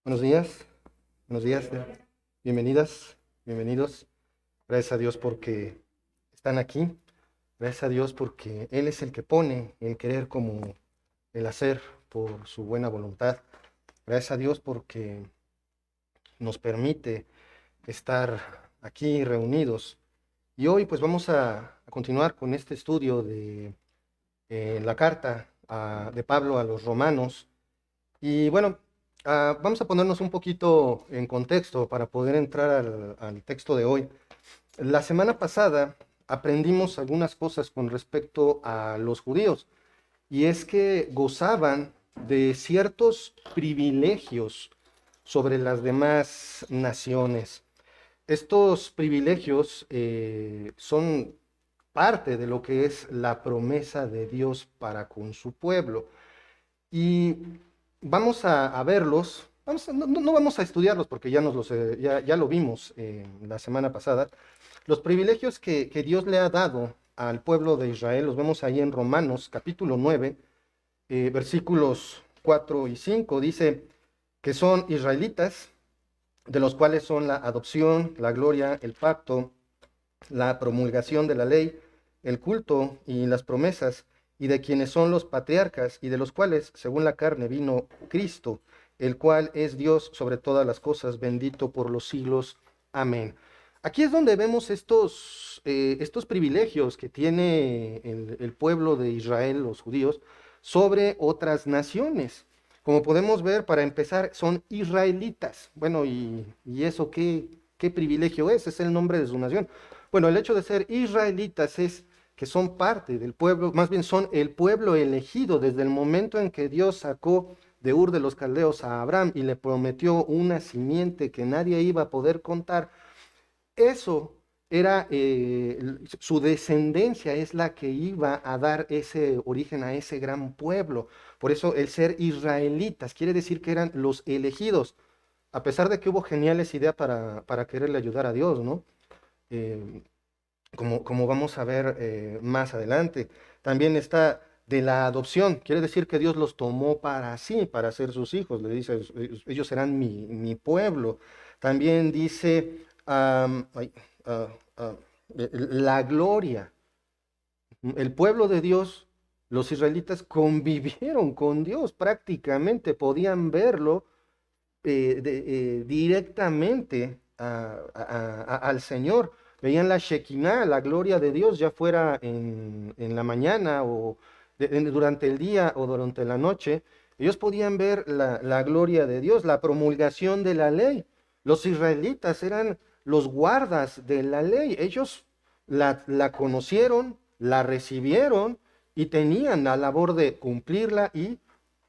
Buenos días, buenos días, bienvenidas, bienvenidos. Gracias a Dios porque están aquí. Gracias a Dios porque Él es el que pone el querer como el hacer por su buena voluntad. Gracias a Dios porque nos permite estar aquí reunidos. Y hoy pues vamos a continuar con este estudio de la carta de Pablo a los romanos. Y bueno, vamos a ponernos un poquito en contexto para poder entrar al texto de hoy. La semana pasada aprendimos algunas cosas con respecto a los judíos, y es que gozaban de ciertos privilegios sobre las demás naciones. Estos privilegios son parte de lo que es la promesa de Dios para con su pueblo. Y vamos a verlos, no vamos a estudiarlos porque ya lo vimos la semana pasada. Los privilegios que Dios le ha dado al pueblo de Israel los vemos ahí en Romanos capítulo 9, versículos 4 y 5. Dice que son israelitas, de los cuales son la adopción, la gloria, el pacto, la promulgación de la ley, el culto y las promesas, y de quienes son los patriarcas, y de los cuales, según la carne, vino Cristo, el cual es Dios sobre todas las cosas, bendito por los siglos. Amén. Aquí es donde vemos estos privilegios que tiene el pueblo de Israel, los judíos, sobre otras naciones. Como podemos ver, para empezar, son israelitas. Bueno, ¿y eso qué privilegio es? Es el nombre de su nación. Bueno, el hecho de ser israelitas es que son parte del pueblo, más bien son el pueblo elegido desde el momento en que Dios sacó de Ur de los Caldeos a Abraham y le prometió una simiente que nadie iba a poder contar. Eso era, su descendencia es la que iba a dar ese origen a ese gran pueblo. Por eso el ser israelitas quiere decir que eran los elegidos, a pesar de que hubo geniales ideas para quererle ayudar a Dios, ¿no? Eh, como vamos a ver más adelante. También está de la adopción, quiere decir que Dios los tomó para sí, para ser sus hijos. Le dice, ellos serán mi pueblo. También dice ah, ah, la gloria. El pueblo de Dios, los israelitas convivieron con Dios, prácticamente podían verlo directamente al Señor. Veían la Shekinah, la gloria de Dios, ya fuera en la mañana o durante el día o durante la noche. Ellos podían ver la gloria de Dios, la promulgación de la ley. Los israelitas eran los guardas de la ley. Ellos la conocieron, la recibieron y tenían la labor de cumplirla y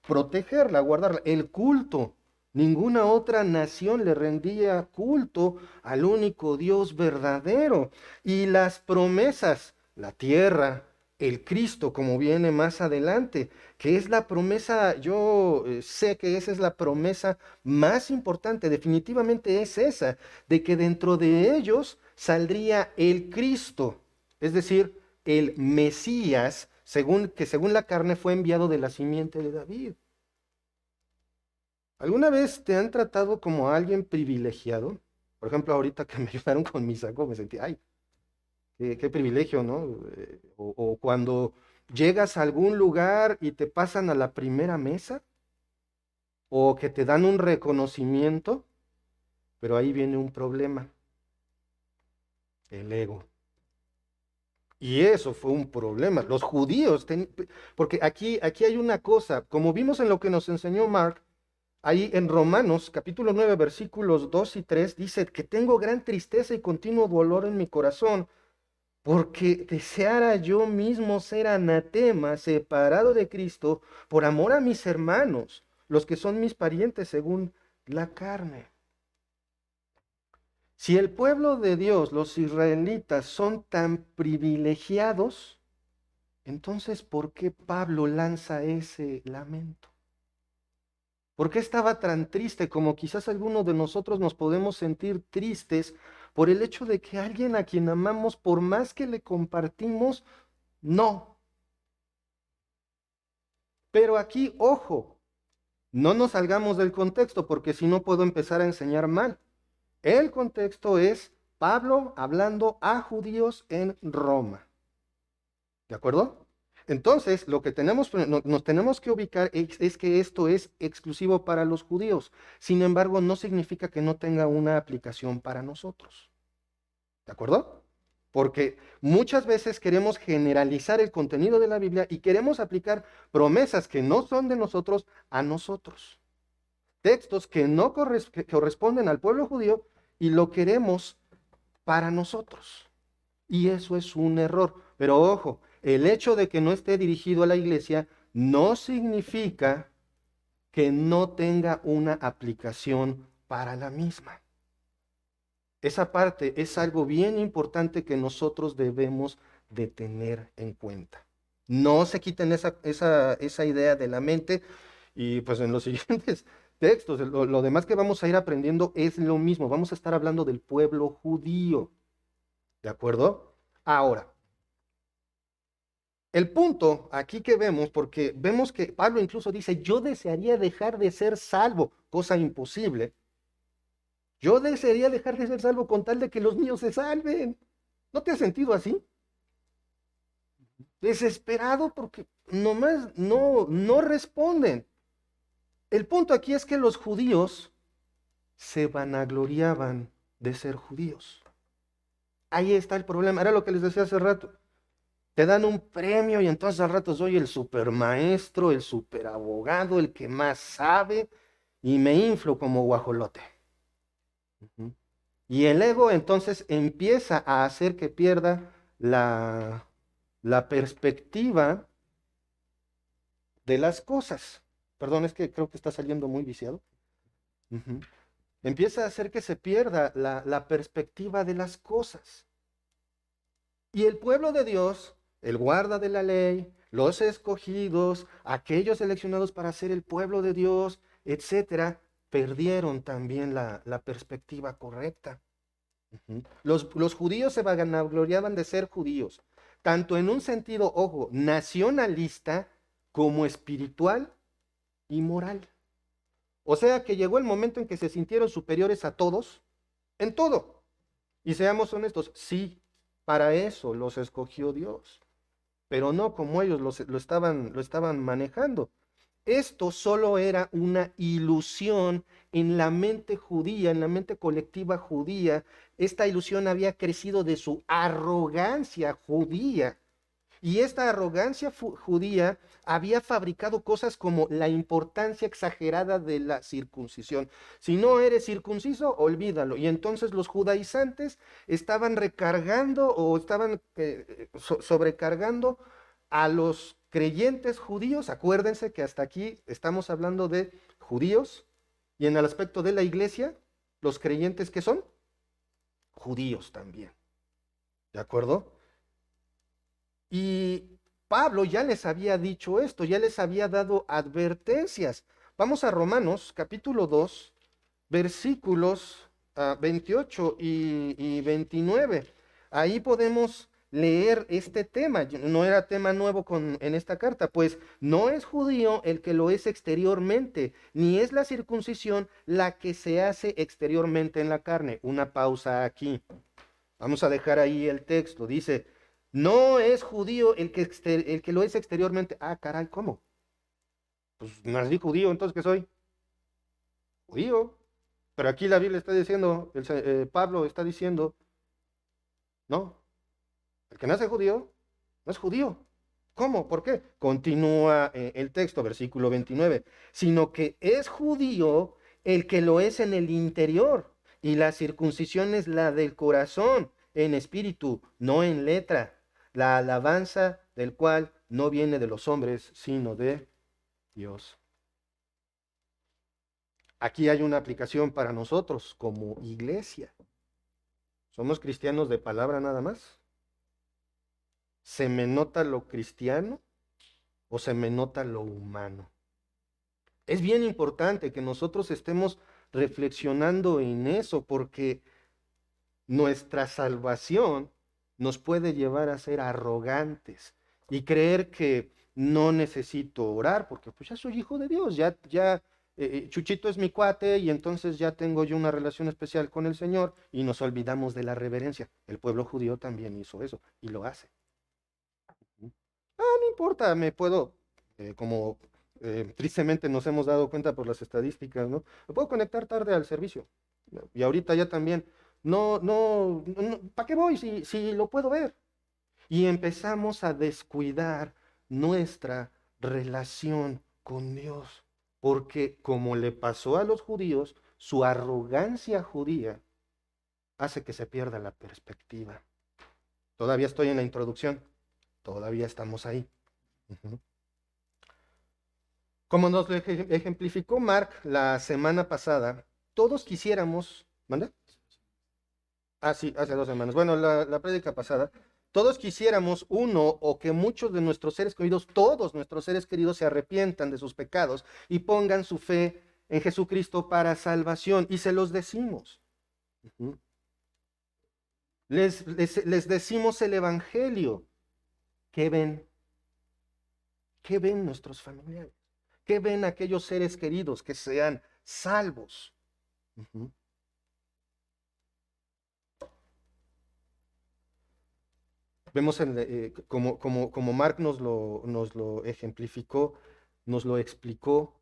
protegerla, guardarla. El culto. Ninguna otra nación le rendía culto al único Dios verdadero. Y las promesas, la tierra, el Cristo, como viene más adelante, que es la promesa, yo sé que esa es la promesa más importante, definitivamente es esa, de que dentro de ellos saldría el Cristo, es decir, el Mesías, según la carne fue enviado de la simiente de David. ¿Alguna vez te han tratado como a alguien privilegiado? Por ejemplo, ahorita que me ayudaron con mi saco, me sentí, ay, qué privilegio, ¿no? O cuando llegas a algún lugar y te pasan a la primera mesa, o que te dan un reconocimiento, pero ahí viene un problema, el ego. Y eso fue un problema. Los judíos, porque aquí hay una cosa, como vimos en lo que nos enseñó Mark, ahí en Romanos capítulo 9 versículos 2 y 3 dice que tengo gran tristeza y continuo dolor en mi corazón, porque deseara yo mismo ser anatema, separado de Cristo, por amor a mis hermanos, los que son mis parientes según la carne. Si el pueblo de Dios, los israelitas, son tan privilegiados, entonces ¿por qué Pablo lanza ese lamento? ¿Por qué estaba tan triste como quizás algunos de nosotros nos podemos sentir tristes por el hecho de que alguien a quien amamos, por más que le compartimos, no? Pero aquí, ojo, No nos salgamos del contexto porque si no puedo empezar a enseñar mal. El contexto es Pablo hablando a judíos en Roma. ¿De acuerdo? Entonces, lo que nos tenemos que ubicar es que esto es exclusivo para los judíos. Sin embargo, no significa que no tenga una aplicación para nosotros. ¿De acuerdo? Porque muchas veces queremos generalizar el contenido de la Biblia y queremos aplicar promesas que no son de nosotros a nosotros. Textos que no que corresponden al pueblo judío y lo queremos para nosotros. Y eso es un error. Pero ojo, el hecho de que no esté dirigido a la iglesia no significa que no tenga una aplicación para la misma. Esa parte es algo bien importante que nosotros debemos de tener en cuenta. No se quiten esa idea de la mente y pues en los siguientes textos, lo demás que vamos a ir aprendiendo es lo mismo. Vamos a estar hablando del pueblo judío. ¿De acuerdo? Ahora, el punto aquí que vemos, porque vemos que Pablo incluso dice, yo desearía dejar de ser salvo, cosa imposible. Yo desearía dejar de ser salvo con tal de que los míos se salven. ¿No te has sentido así? Desesperado porque nomás no responden. El punto aquí es que los judíos se vanagloriaban de ser judíos. Ahí está el problema. Era lo que les decía hace rato. Te dan un premio y entonces al rato soy el supermaestro, el superabogado, el que más sabe y me inflo como guajolote. Y el ego entonces empieza a hacer que pierda la perspectiva de las cosas. Perdón, es que creo que está saliendo muy viciado. Ujú. Empieza a hacer que se pierda la perspectiva de las cosas. Y el pueblo de Dios, el guarda de la ley, los escogidos, aquellos seleccionados para ser el pueblo de Dios, etcétera, perdieron también la perspectiva correcta. Los judíos se vanagloriaban de ser judíos, tanto en un sentido, ojo, nacionalista como espiritual y moral. O sea que llegó el momento en que se sintieron superiores a todos, en todo. Y seamos honestos, sí, para eso los escogió Dios, pero no como ellos lo estaban manejando. Esto solo era una ilusión en la mente judía, en la mente colectiva judía. Esta ilusión había crecido de su arrogancia judía. Y esta arrogancia judía había fabricado cosas como la importancia exagerada de la circuncisión. Si no eres circunciso, olvídalo. Y entonces los judaizantes estaban recargando o estaban sobrecargando a los creyentes judíos. Acuérdense que hasta aquí estamos hablando de judíos y en el aspecto de la iglesia, los creyentes que son judíos también. ¿De acuerdo? Y Pablo ya les había dicho esto, ya les había dado advertencias. Vamos a Romanos capítulo 2, versículos 28 y 29. Ahí podemos leer este tema. No era tema nuevo en esta carta, pues no es judío el que lo es exteriormente, ni es la circuncisión la que se hace exteriormente en la carne. Una pausa aquí. Vamos a dejar ahí el texto. Dice, no es judío el que lo es exteriormente. Ah, caray, ¿cómo? Pues nací judío, entonces ¿qué soy? Judío. Pero aquí la Biblia está diciendo, Pablo está diciendo, no, el que nace judío no es judío. ¿Cómo? ¿Por qué? Continúa el texto, versículo 29, sino que es judío el que lo es en el interior, y la circuncisión es la del corazón, en espíritu, no en letra, la alabanza del cual no viene de los hombres, sino de Dios. Aquí hay una aplicación para nosotros como iglesia. ¿Somos cristianos de palabra nada más? ¿Se me nota lo cristiano o se me nota lo humano? Es bien importante que nosotros estemos reflexionando en eso porque nuestra salvación nos puede llevar a ser arrogantes y creer que no necesito orar porque pues ya soy hijo de Dios, ya Chuchito es mi cuate y entonces ya tengo yo una relación especial con el Señor y nos olvidamos de la reverencia. El pueblo judío también hizo eso y lo hace. No importa, me puedo, como tristemente nos hemos dado cuenta por las estadísticas, ¿no? Me puedo conectar tarde al servicio. Y ahorita ya también. ¿Para qué voy si lo puedo ver? Y empezamos a descuidar nuestra relación con Dios. Porque como le pasó a los judíos, su arrogancia judía hace que se pierda la perspectiva. Todavía estoy en la introducción, todavía estamos ahí. Ujú. Como nos lo ejemplificó Mark la semana pasada, todos quisiéramos, ¿manda? Ah, sí, hace 2 semanas. Bueno, la prédica pasada, todos quisiéramos uno o que muchos de nuestros seres queridos, todos nuestros seres queridos se arrepientan de sus pecados y pongan su fe en Jesucristo para salvación. Y se los decimos. Ujú. Les decimos el Evangelio. ¿Qué ven? ¿Qué ven nuestros familiares? ¿Qué ven aquellos seres queridos que sean salvos? Ujú. Vemos como Mark nos lo ejemplificó, nos lo explicó,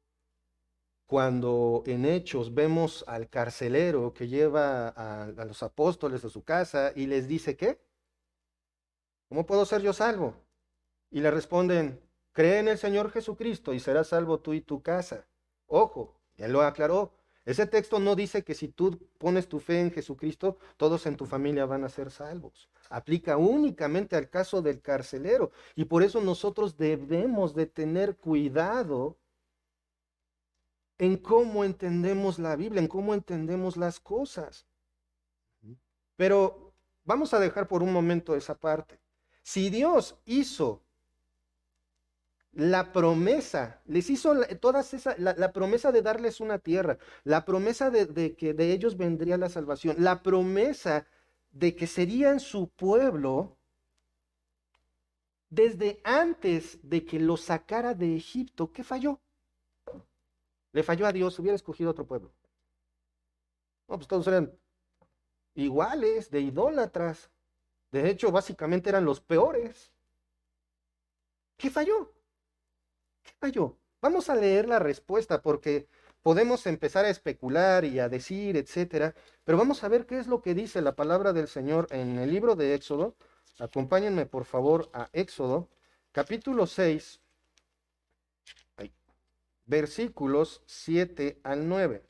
cuando en Hechos vemos al carcelero que lleva a los apóstoles a su casa y les dice, ¿qué? ¿Cómo puedo ser yo salvo? Y le responden, cree en el Señor Jesucristo y serás salvo tú y tu casa. Ojo, ya lo aclaró. Ese texto no dice que si tú pones tu fe en Jesucristo, todos en tu familia van a ser salvos. Aplica únicamente al caso del carcelero. Y por eso nosotros debemos de tener cuidado en cómo entendemos la Biblia, en cómo entendemos las cosas. Pero vamos a dejar por un momento esa parte. Si Dios hizo la promesa, les hizo la promesa de darles una tierra, la promesa de que de ellos vendría la salvación, la promesa de que serían su pueblo desde antes de que los sacara de Egipto. ¿Qué falló? Le falló a Dios, hubiera escogido otro pueblo. No, pues todos eran iguales, de idólatras. De hecho, básicamente eran los peores. ¿Qué falló? ¿Qué falló? Vamos a leer la respuesta porque podemos empezar a especular y a decir, etcétera, pero vamos a ver qué es lo que dice la palabra del Señor en el libro de Éxodo. Acompáñenme por favor a Éxodo, capítulo 6, ay, versículos 7 al 9.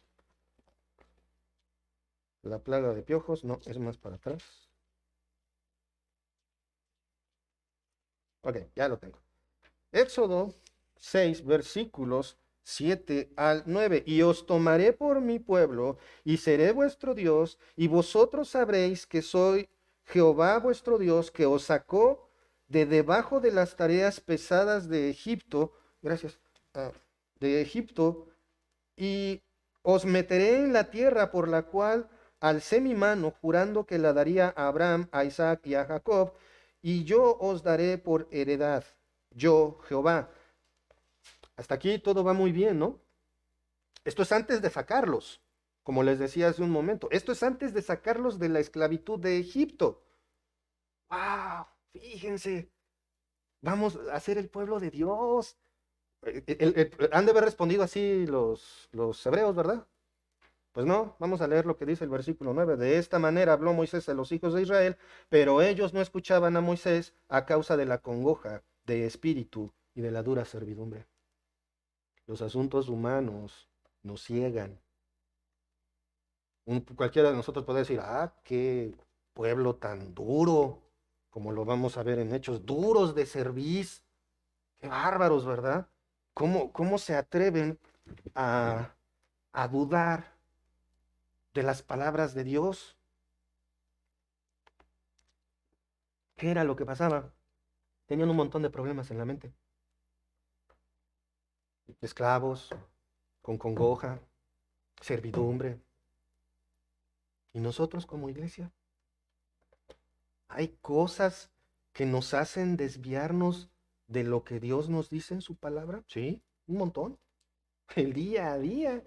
La plaga de piojos, no, es más para atrás. Ok, ya lo tengo. Éxodo 6, versículos 7 al 9. Y os tomaré por mi pueblo, y seré vuestro Dios, y vosotros sabréis que soy Jehová vuestro Dios, que os sacó de debajo de las tareas pesadas de Egipto, gracias, de Egipto, y os meteré en la tierra por la cual alcé mi mano, jurando que la daría a Abraham, a Isaac y a Jacob, y yo os daré por heredad, yo Jehová. Hasta aquí todo va muy bien, ¿no? Esto es antes de sacarlos, como les decía hace un momento. Esto es antes de sacarlos de la esclavitud de Egipto. ¡Wow! Fíjense, vamos a ser el pueblo de Dios. Han de haber respondido así los hebreos, ¿verdad? Pues no, vamos a leer lo que dice el versículo 9. De esta manera habló Moisés a los hijos de Israel, pero ellos no escuchaban a Moisés a causa de la congoja de espíritu y de la dura servidumbre. Los asuntos humanos nos ciegan. Cualquiera de nosotros puede decir, ah, qué pueblo tan duro, como lo vamos a ver en Hechos, duros de cerviz, qué bárbaros, ¿verdad? ¿Cómo se atreven a, a dudar de las palabras de Dios? ¿Qué era lo que pasaba? Tenían un montón de problemas en la mente. Esclavos, con congoja, servidumbre. ¿Y nosotros como iglesia? Hay cosas que nos hacen desviarnos de lo que Dios nos dice en su palabra. Sí, un montón. el día a día.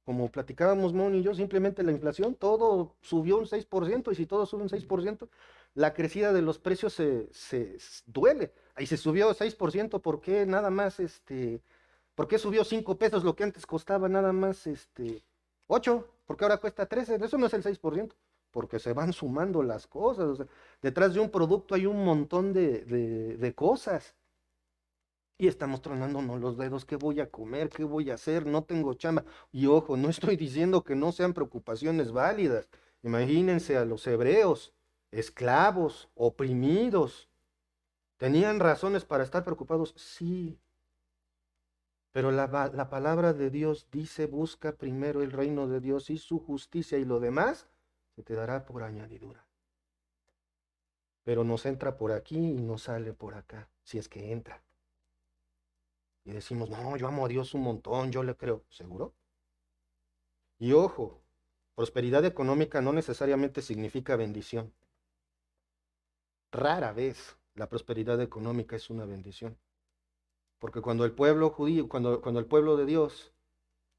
Como platicábamos Mon y yo, simplemente la inflación, todo subió un 6% y si todo sube un 6%, la crecida de los precios duele. Ahí se subió 6%, ¿por qué nada más, por qué subió 5 pesos lo que antes costaba nada más, 8? Porque ahora cuesta 13, eso no es el 6%, porque se van sumando las cosas. O sea, detrás de un producto hay un montón de cosas. Y estamos tronándonos los dedos, ¿qué voy a comer? ¿Qué voy a hacer? No tengo chamba. Y ojo, no estoy diciendo que no sean preocupaciones válidas. Imagínense a los hebreos, esclavos, oprimidos. ¿Tenían razones para estar preocupados? Sí. Pero la palabra de Dios dice, busca primero el reino de Dios y su justicia y lo demás se te dará por añadidura. Pero nos entra por aquí y nos sale por acá, si es que entra. Y decimos, no, yo amo a Dios un montón, yo le creo. ¿Seguro? Y ojo, prosperidad económica no necesariamente significa bendición. Rara vez la prosperidad económica es una bendición. Porque cuando el pueblo judío, cuando el pueblo de Dios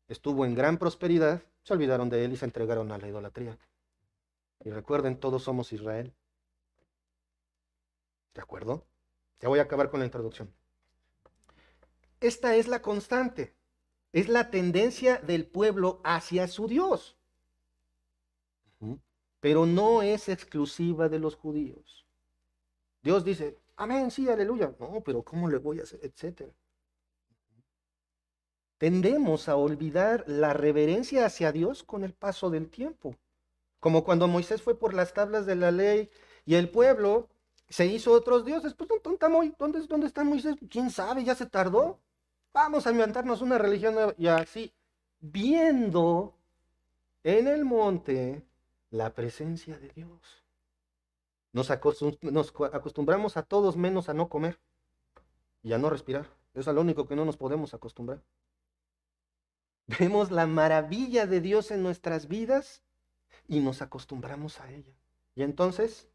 estuvo en gran prosperidad, se olvidaron de él y se entregaron a la idolatría. Y recuerden, todos somos Israel. ¿De acuerdo? Ya voy a acabar con la introducción. Esta es la constante. Es la tendencia del pueblo hacia su Dios. Pero no es exclusiva de los judíos. Dios dice, amén, sí, aleluya. No, pero ¿cómo le voy a hacer? Etcétera. Tendemos a olvidar la reverencia hacia Dios con el paso del tiempo. Como cuando Moisés fue por las tablas de la ley y el pueblo se hizo otros dioses. Pues, ¿dónde está Moisés? ¿Quién sabe? Ya se tardó. Vamos a inventarnos una religión nueva. Y así, viendo en el monte la presencia de Dios. Nos acostumbramos a todos menos a no comer y a no respirar. Es a lo único que no nos podemos acostumbrar. Vemos la maravilla de Dios en nuestras vidas y nos acostumbramos a ella. Y entonces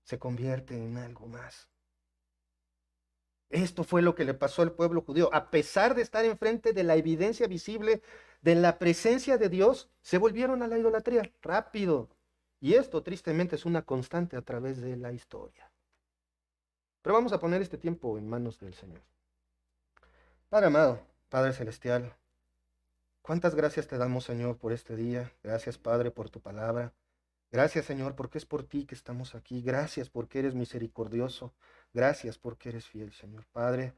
se convierte en algo más. Esto fue lo que le pasó al pueblo judío. A pesar de estar enfrente de la evidencia visible de la presencia de Dios, se volvieron a la idolatría rápido. Y esto tristemente es una constante a través de la historia. Pero vamos a poner este tiempo en manos del Señor. Padre amado, Padre celestial, cuántas gracias te damos, Señor, por este día. Gracias, Padre, por tu palabra. Gracias, Señor, porque es por ti que estamos aquí. Gracias porque eres misericordioso. Gracias porque eres fiel, Señor. Padre,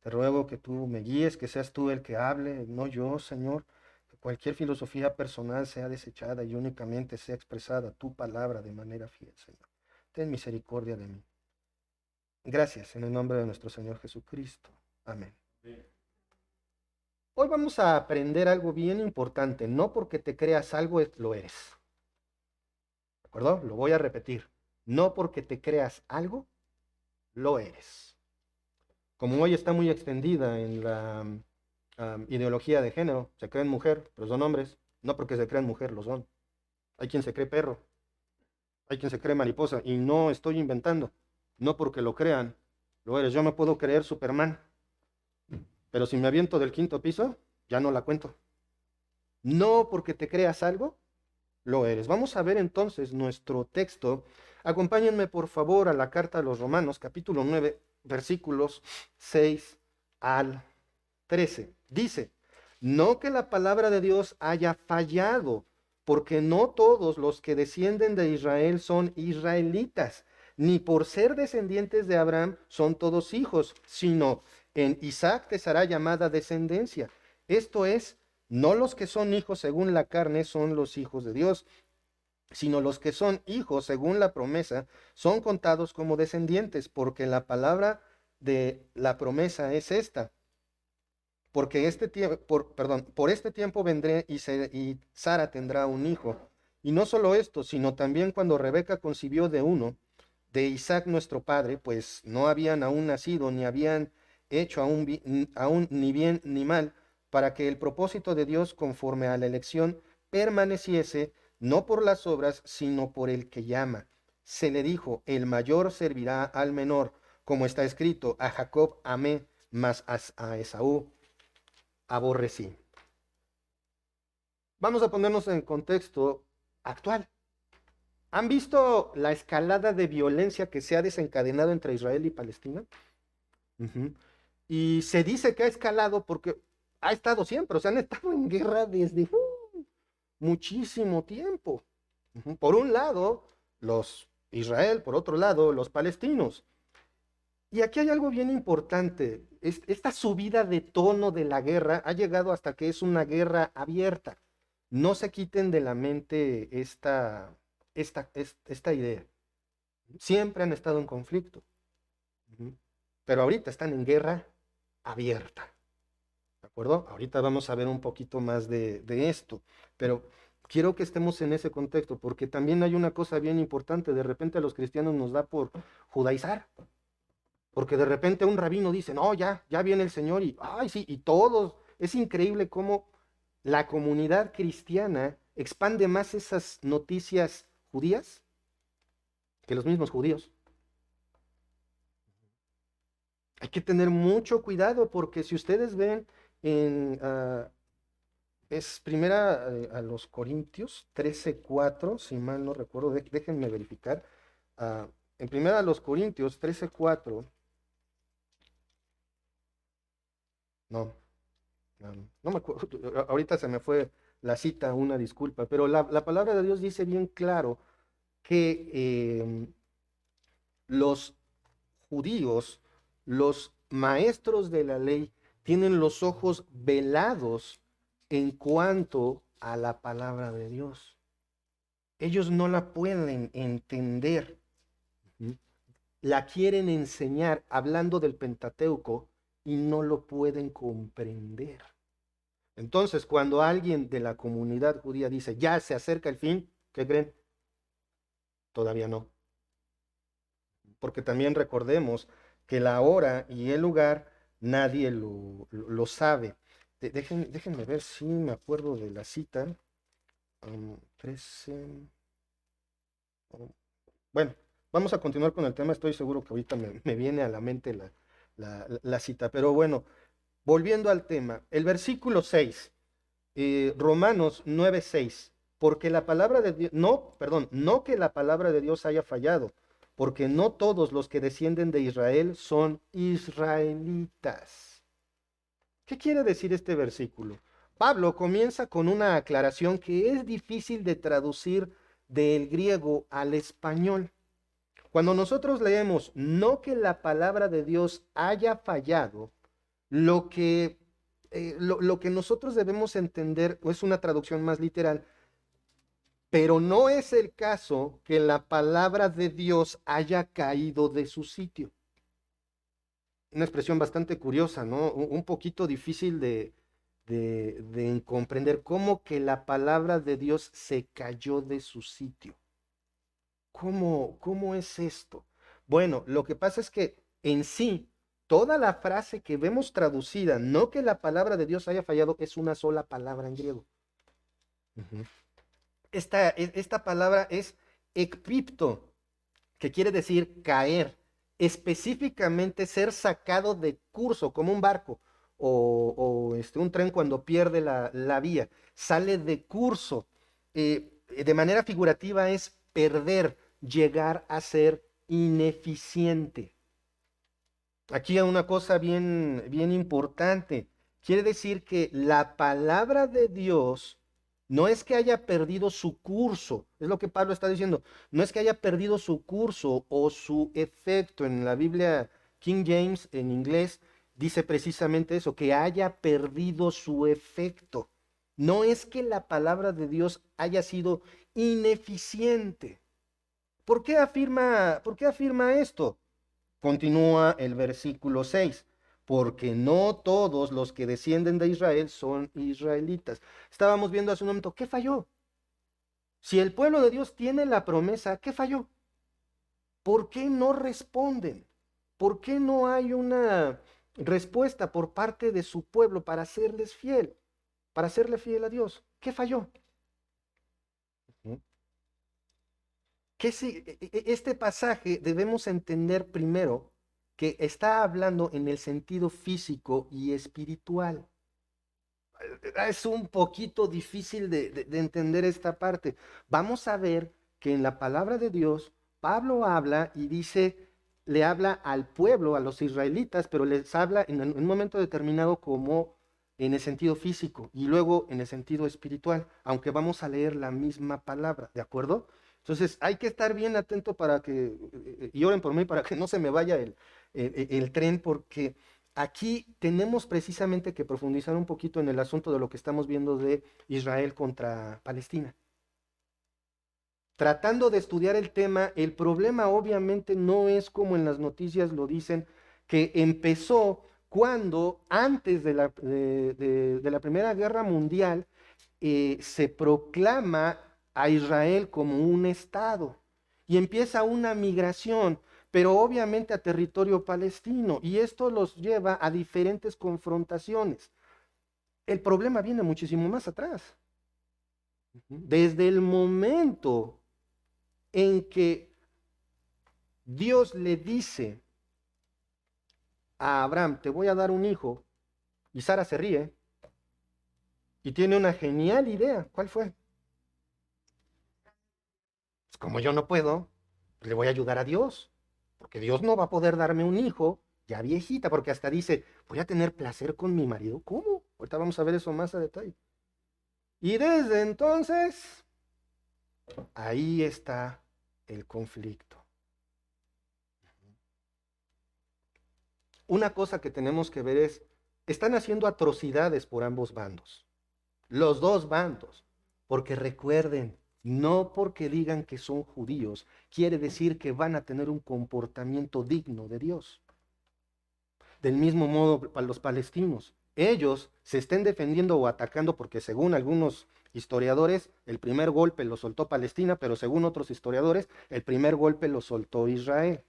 te ruego que tú me guíes, que seas tú el que hable, no yo, Señor. Que cualquier filosofía personal sea desechada y únicamente sea expresada tu palabra de manera fiel, Señor. Ten misericordia de mí. Gracias en el nombre de nuestro Señor Jesucristo. Amén. Hoy vamos a aprender algo bien importante. No porque te creas algo, lo eres. ¿De acuerdo? Lo voy a repetir. No porque te creas algo, lo eres. Como hoy está muy extendida en la ideología de género, se creen mujer, pero son hombres. No porque se crean mujer, lo son. Hay quien se cree perro, hay quien se cree mariposa, y no estoy inventando. No porque lo crean, lo eres. Yo me puedo creer Superman, pero si me aviento del quinto piso, ya no la cuento. No porque te creas algo, lo eres. Vamos a ver entonces nuestro texto. Acompáñenme por favor a la carta a los Romanos, capítulo 9, versículos 6 al 13. Dice, no que la palabra de Dios haya fallado, porque no todos los que descienden de Israel son israelitas, ni por ser descendientes de Abraham son todos hijos, sino en Isaac te será llamada descendencia. Esto es, no los que son hijos según la carne son los hijos de Dios, sino los que son hijos según la promesa son contados como descendientes, porque la palabra de la promesa es esta. Porque por este tiempo vendré y Sara tendrá un hijo. Y no solo esto, sino también cuando Rebeca concibió de uno, de Isaac nuestro padre, pues no habían aún nacido, ni habían hecho aún ni bien ni mal, para que el propósito de Dios conforme a la elección permaneciese, no por las obras, sino por el que llama. Se le dijo, el mayor servirá al menor, como está escrito, a Jacob amé, mas a Esaú aborrecí. Vamos a ponernos en contexto actual. ¿Han visto la escalada de violencia que se ha desencadenado entre Israel y Palestina? Ujú. Y se dice que ha escalado porque ha estado siempre, o sea, han estado en guerra desde muchísimo tiempo. Ujú. Por un lado, los Israel, por otro lado, los palestinos. Y aquí hay algo bien importante. Esta subida de tono de la guerra ha llegado hasta que es una guerra abierta. No se quiten de la mente esta idea. Siempre han estado en conflicto. Ujú. Pero ahorita están en guerra abierta. ¿De acuerdo? Ahorita vamos a ver un poquito más de esto. Pero quiero que estemos en ese contexto, porque también hay una cosa bien importante. De repente a los cristianos nos da por judaizar. Porque de repente un rabino dice, no, ya viene el Señor y, ay, sí, y todos. Es increíble cómo la comunidad cristiana expande más esas noticias judías que los mismos judíos. Hay que tener mucho cuidado porque si ustedes ven es primera a los Corintios 13:4, si mal no recuerdo, déjenme verificar. ah, en primera a los Corintios 13:4, no, no me acuerdo, ahorita se me fue la cita, una disculpa, pero la palabra de Dios dice bien claro que los judíos, los maestros de la ley, tienen los ojos velados en cuanto a la palabra de Dios. Ellos no la pueden entender, la quieren enseñar hablando del Pentateuco y no lo pueden comprender. Entonces, cuando alguien de la comunidad judía dice, ya se acerca el fin, ¿qué creen? Todavía no. Porque también recordemos que la hora y el lugar nadie lo sabe. Déjenme ver si me acuerdo de la cita. 13. Bueno, vamos a continuar con el tema. Estoy seguro que ahorita me viene a la mente la cita. Pero bueno, volviendo al tema, el versículo 6, Romanos 9:6, porque la palabra de Dios, no, perdón, no que la palabra de Dios haya fallado, porque no todos los que descienden de Israel son israelitas. ¿Qué quiere decir este versículo? Pablo comienza con una aclaración que es difícil de traducir del griego al español. Cuando nosotros leemos, no que la palabra de Dios haya fallado, lo que, lo que nosotros debemos entender es una traducción más literal, pero no es el caso que la palabra de Dios haya caído de su sitio. Una expresión bastante curiosa, ¿no? Un poquito difícil de comprender cómo que la palabra de Dios se cayó de su sitio. ¿Cómo es esto? Bueno, lo que pasa es que en sí, toda la frase que vemos traducida, no que la palabra de Dios haya fallado, es una sola palabra en griego. Ujú. Esta palabra es ekpipto, que quiere decir caer, específicamente ser sacado de curso, como un barco o un tren cuando pierde la vía, sale de curso. De manera figurativa es perder, llegar a ser ineficiente. Aquí hay una cosa bien importante. Quiere decir que la palabra de Dios no es que haya perdido su curso, es lo que Pablo está diciendo, no es que haya perdido su curso o su efecto. En la Biblia King James, en inglés, dice precisamente eso, que haya perdido su efecto. No es que la palabra de Dios haya sido ineficiente. Por qué afirma esto? Continúa el versículo 6, porque no todos los que descienden de Israel son israelitas. Estábamos viendo hace un momento, ¿qué falló? Si el pueblo de Dios tiene la promesa, ¿qué falló? ¿Por qué no responden? ¿Por qué no hay una respuesta por parte de su pueblo para serles fiel, para serle fiel a Dios? ¿Qué falló? Que si, este pasaje debemos entender primero que está hablando en el sentido físico y espiritual. Es un poquito difícil de entender esta parte. Vamos a ver que en la palabra de Dios, Pablo habla y dice, le habla al pueblo, a los israelitas, pero les habla en un momento determinado como en el sentido físico y luego en el sentido espiritual, aunque vamos a leer la misma palabra, ¿de acuerdo? Entonces hay que estar bien atento para que, y oren por mí, para que no se me vaya el tren, porque aquí tenemos precisamente que profundizar un poquito en el asunto de lo que estamos viendo de Israel contra Palestina. Tratando de estudiar el tema, el problema obviamente no es como en las noticias lo dicen, que empezó cuando antes de la Primera Guerra Mundial se proclama a Israel como un estado y empieza una migración, pero obviamente a territorio palestino, y esto los lleva a diferentes confrontaciones. El problema viene muchísimo más atrás. Desde el momento en que Dios le dice a Abraham, te voy a dar un hijo, y Sara se ríe, y tiene una genial idea. ¿Cuál fue? Pues como yo no puedo, pues le voy a ayudar a Dios, porque Dios no va a poder darme un hijo ya viejita, porque hasta dice, voy a tener placer con mi marido. ¿Cómo? Ahorita vamos a ver eso más a detalle. Y desde entonces, ahí está el conflicto. Una cosa que tenemos que ver es, están haciendo atrocidades por ambos bandos, los dos bandos, porque recuerden, no porque digan que son judíos, quiere decir que van a tener un comportamiento digno de Dios. Del mismo modo para los palestinos, ellos se estén defendiendo o atacando porque según algunos historiadores, el primer golpe lo soltó Palestina, pero según otros historiadores, el primer golpe lo soltó Israel.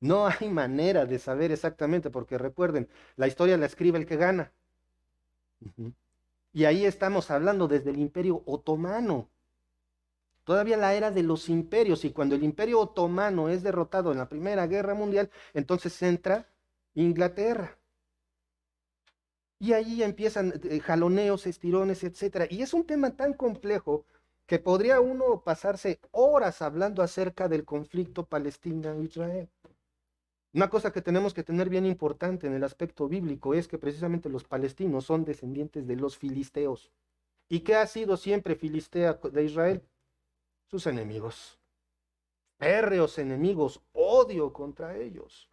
No hay manera de saber exactamente, porque recuerden, la historia la escribe el que gana. Ujú. Y ahí estamos hablando desde el Imperio Otomano. Todavía la era de los imperios, y cuando el Imperio Otomano es derrotado en la Primera Guerra Mundial, entonces entra Inglaterra. Y ahí empiezan jaloneos, estirones, etcétera. Y es un tema tan complejo que podría uno pasarse horas hablando acerca del conflicto Palestina-Israel. Una cosa que tenemos que tener bien importante en el aspecto bíblico es que precisamente los palestinos son descendientes de los filisteos. ¿Y qué ha sido siempre Filistea de Israel? Sus enemigos. Férreos enemigos, odio contra ellos.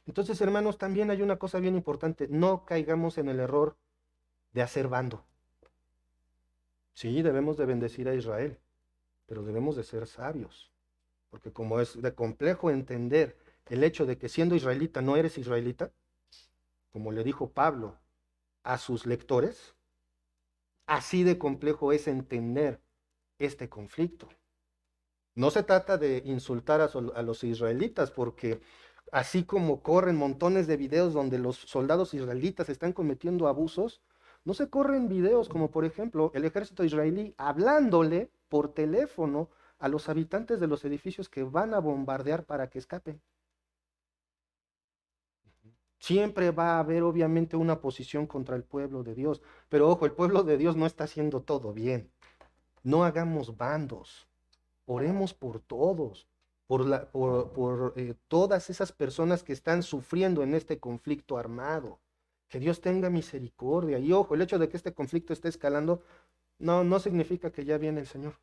Entonces, hermanos, también hay una cosa bien importante. No caigamos en el error de hacer bando. Sí, debemos de bendecir a Israel, pero debemos de ser sabios. Porque como es de complejo entender el hecho de que siendo israelita no eres israelita, como le dijo Pablo a sus lectores, así de complejo es entender este conflicto. No se trata de insultar a los israelitas, porque así como corren montones de videos donde los soldados israelitas están cometiendo abusos, no se corren videos como por ejemplo el ejército israelí hablándole por teléfono a los habitantes de los edificios que van a bombardear para que escapen. Siempre va a haber obviamente una posición contra el pueblo de Dios, pero ojo, el pueblo de Dios no está haciendo todo bien. No hagamos bandos, oremos por todos, por todas esas personas que están sufriendo en este conflicto armado. Que Dios tenga misericordia. Y ojo, el hecho de que este conflicto esté escalando no significa que ya viene el Señor.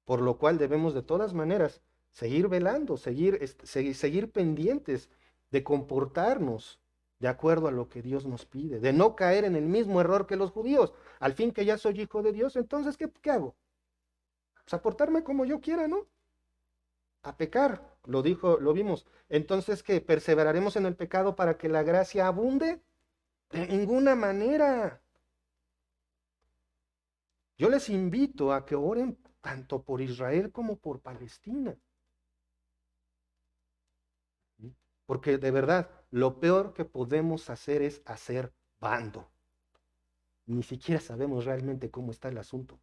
Por lo cual debemos de todas maneras seguir velando, seguir pendientes de comportarnos de acuerdo a lo que Dios nos pide, de no caer en el mismo error que los judíos. Al fin que ya soy hijo de Dios, entonces, ¿qué hago? Pues a portarme como yo quiera, ¿no? A pecar, lo dijo, lo vimos. Entonces, ¿qué? ¿Perseveraremos en el pecado para que la gracia abunde? De ninguna manera. Yo les invito a que oren tanto por Israel como por Palestina. Porque de verdad, lo peor que podemos hacer es hacer bando. Ni siquiera sabemos realmente cómo está el asunto.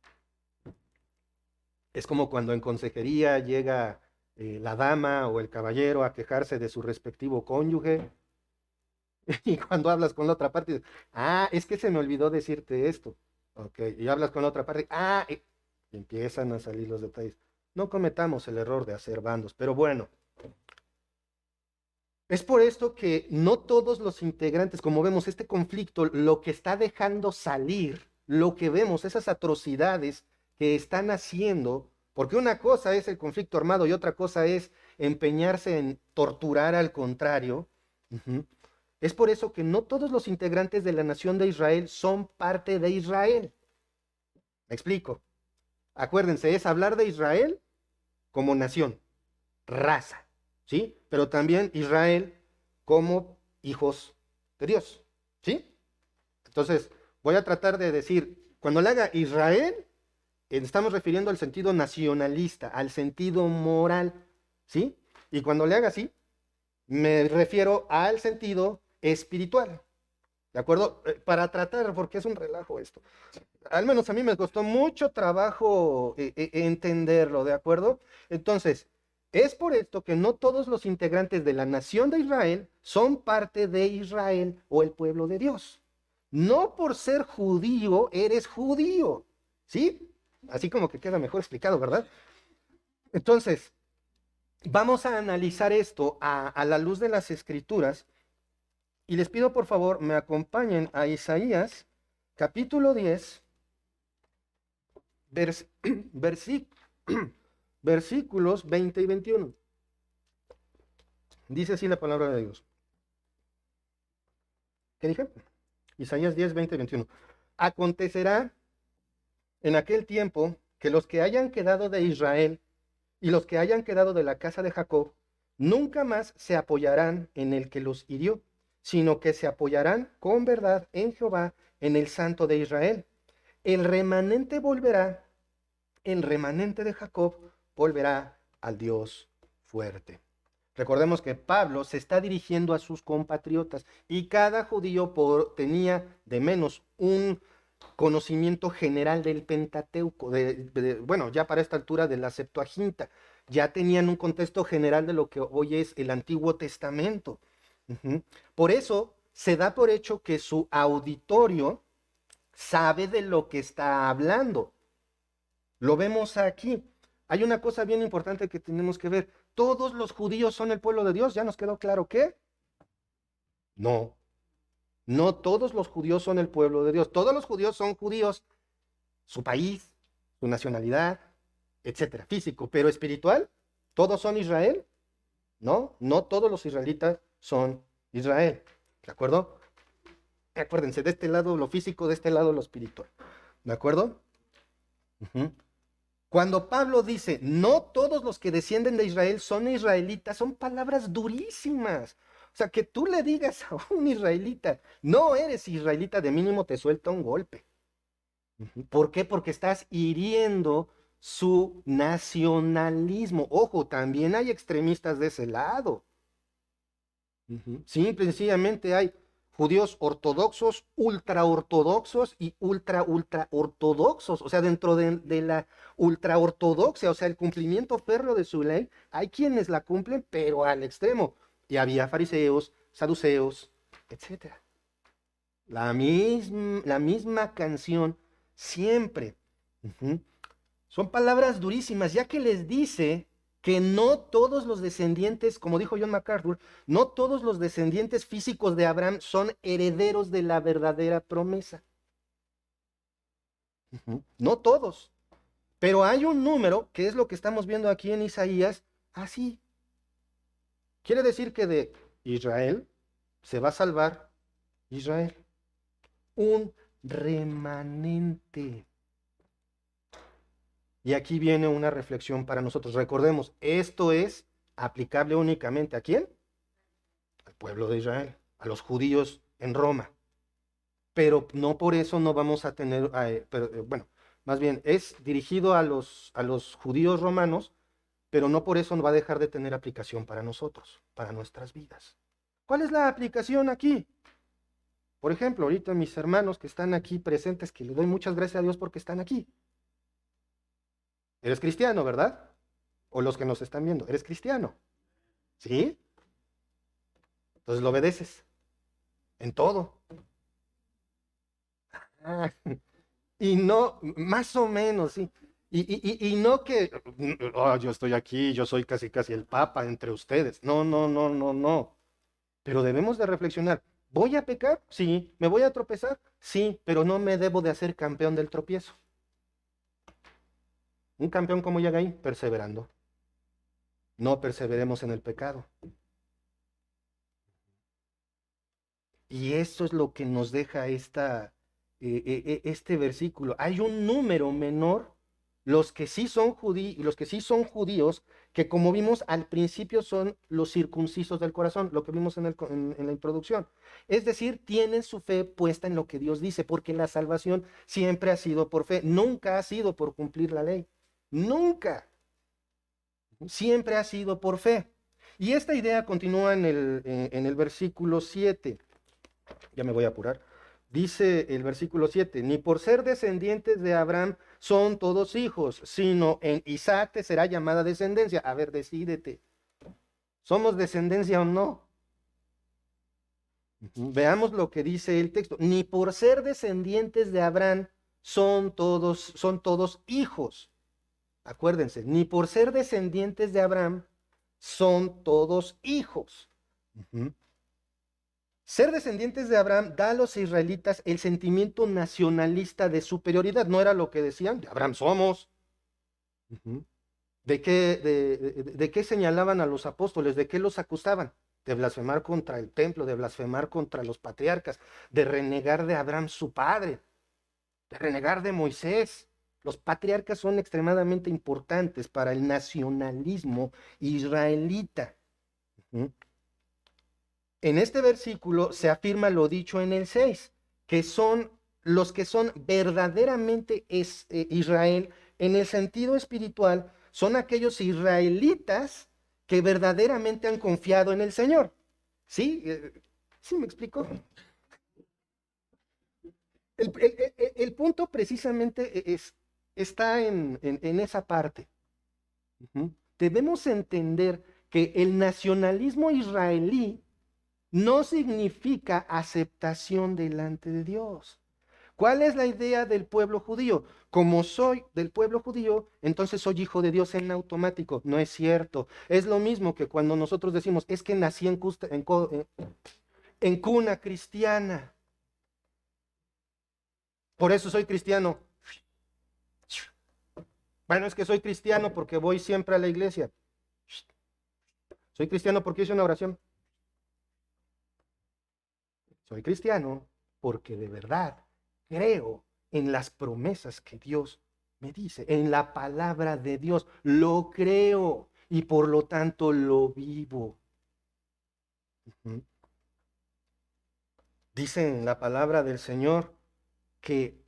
Es como cuando en consejería llega la dama o el caballero a quejarse de su respectivo cónyuge. Y cuando hablas con la otra parte, ah, es que se me olvidó decirte esto. Ok, y hablas con la otra parte, y empiezan a salir los detalles. No cometamos el error de hacer bandos, pero bueno, es por esto que no todos los integrantes, como vemos este conflicto, lo que está dejando salir, lo que vemos, esas atrocidades que están haciendo, porque una cosa es el conflicto armado y otra cosa es empeñarse en torturar al contrario. Ujú. Es por eso que no todos los integrantes de la nación de Israel son parte de Israel. Me explico. Acuérdense, es hablar de Israel como nación, raza, ¿sí? Pero también Israel como hijos de Dios, ¿sí? Entonces, voy a tratar de decir, cuando le haga Israel, estamos refiriendo al sentido nacionalista, al sentido moral, ¿sí? Y cuando le haga así, me refiero al sentido espiritual, ¿de acuerdo? Para tratar, porque es un relajo esto. Al menos a mí me costó mucho trabajo entenderlo, ¿de acuerdo? Entonces, es por esto que no todos los integrantes de la nación de Israel son parte de Israel o el pueblo de Dios. No por ser judío eres judío, ¿sí? Así como que queda mejor explicado, ¿verdad? Entonces, vamos a analizar esto a la luz de las escrituras y les pido por favor me acompañen a Isaías capítulo 10 vers versi versículos 20 y 21. Dice así la palabra de Dios. ¿Qué dije? Isaías 10, 20 y 21. Acontecerá en aquel tiempo que los que hayan quedado de Israel y los que hayan quedado de la casa de Jacob nunca más se apoyarán en el que los hirió, sino que se apoyarán con verdad en Jehová, en el Santo de Israel. El remanente volverá, el remanente de Jacob volverá al Dios fuerte. Recordemos que Pablo se está dirigiendo a sus compatriotas y cada judío tenía de menos un conocimiento general del Pentateuco, bueno, ya para esta altura de la Septuaginta, ya tenían un contexto general de lo que hoy es el Antiguo Testamento. Ujú. Por eso se da por hecho que su auditorio sabe de lo que está hablando. Lo vemos aquí. Hay una cosa bien importante que tenemos que ver. ¿Todos los judíos son el pueblo de Dios? ¿Ya nos quedó claro qué? No, no todos los judíos son el pueblo de Dios. Todos los judíos son judíos, su país, su nacionalidad, etcétera, físico, pero espiritual, ¿todos son Israel? No, no todos los israelitas son Israel. ¿De acuerdo? Acuérdense, de este lado lo físico, de este lado lo espiritual. ¿De acuerdo? Ujú. Cuando Pablo dice, no todos los que descienden de Israel son israelitas, son palabras durísimas. O sea, que tú le digas a un israelita, no eres israelita, de mínimo te suelta un golpe. ¿Por qué? Porque estás hiriendo su nacionalismo. Ojo, también hay extremistas de ese lado. Simple y sencillamente hay judíos ortodoxos, ultraortodoxos y ultraortodoxos. O sea, dentro de la ultraortodoxia, o sea, el cumplimiento férreo de su ley, hay quienes la cumplen, pero al extremo. Y había fariseos, saduceos, etcétera. La misma canción siempre. Ujú. Son palabras durísimas, ya que les dice que no todos los descendientes, como dijo John MacArthur, no todos los descendientes físicos de Abraham son herederos de la verdadera promesa. Ujú. No todos. Pero hay un número, que es lo que estamos viendo aquí en Isaías, así. Quiere decir que de Israel se va a salvar Israel. Un remanente. Y aquí viene una reflexión para nosotros. Recordemos, esto es aplicable únicamente ¿a quién? Al pueblo de Israel, a los judíos en Roma. Pero no por eso no vamos a tener, bueno, más bien es dirigido a los judíos romanos, pero no por eso no va a dejar de tener aplicación para nosotros, para nuestras vidas. ¿Cuál es la aplicación aquí? Por ejemplo, ahorita mis hermanos que están aquí presentes, que le doy muchas gracias a Dios porque están aquí. Eres cristiano, ¿verdad? O los que nos están viendo, eres cristiano. ¿Sí? Entonces lo obedeces. en todo. Ah, y no, más o menos, sí. Y no que, "Oh, yo estoy aquí, yo soy casi casi el papa entre ustedes". No, no, no, no, no. Pero debemos de reflexionar. ¿Voy a pecar? Sí. ¿Me voy a tropezar? Sí, pero no me debo de hacer campeón del tropiezo. Un campeón como Yagai, perseverando. No perseveremos en el pecado. Y eso es lo que nos deja este versículo. Hay un número menor, los que sí son judíos, que como vimos al principio son los circuncisos del corazón, lo que vimos en la introducción. Es decir, tienen su fe puesta en lo que Dios dice, porque la salvación siempre ha sido por fe, nunca ha sido por cumplir la ley. Nunca. Siempre ha sido por fe. Y esta idea continúa en el versículo 7. Ya me voy a apurar. Dice el versículo 7, ni por ser descendientes de Abraham son todos hijos, sino en Isaac te será llamada descendencia. A ver, decídete. ¿Somos descendencia o no? Veamos lo que dice el texto. Ni por ser descendientes de Abraham son todos hijos. Acuérdense, ni por ser descendientes de Abraham son todos hijos. Ujú. Ser descendientes de Abraham da a los israelitas el sentimiento nacionalista de superioridad. No era lo que decían, de Abraham somos. Ujú. ¿De qué señalaban a los apóstoles? ¿De qué los acusaban? De blasfemar contra el templo, de blasfemar contra los patriarcas, de renegar de Abraham su padre, de renegar de Moisés. Los patriarcas son extremadamente importantes para el nacionalismo israelita. Ujú. En este versículo se afirma lo dicho en el 6, que son los que son verdaderamente Israel en el sentido espiritual, son aquellos israelitas que verdaderamente han confiado en el Señor. ¿Sí? ¿Sí me explico? El punto precisamente está en esa parte. Ujú. Debemos entender que el nacionalismo israelí no significa aceptación delante de Dios. ¿Cuál es la idea del pueblo judío? Como soy del pueblo judío, entonces soy hijo de Dios en automático. No es cierto. Es lo mismo que cuando nosotros decimos, es que nací en cuna cristiana. Por eso soy cristiano. Bueno, es que soy cristiano porque voy siempre a la iglesia. Soy cristiano porque hice una oración. Soy cristiano porque de verdad creo en las promesas que Dios me dice, en la palabra de Dios. Lo creo y por lo tanto lo vivo. Ujú. Dice en la palabra del Señor que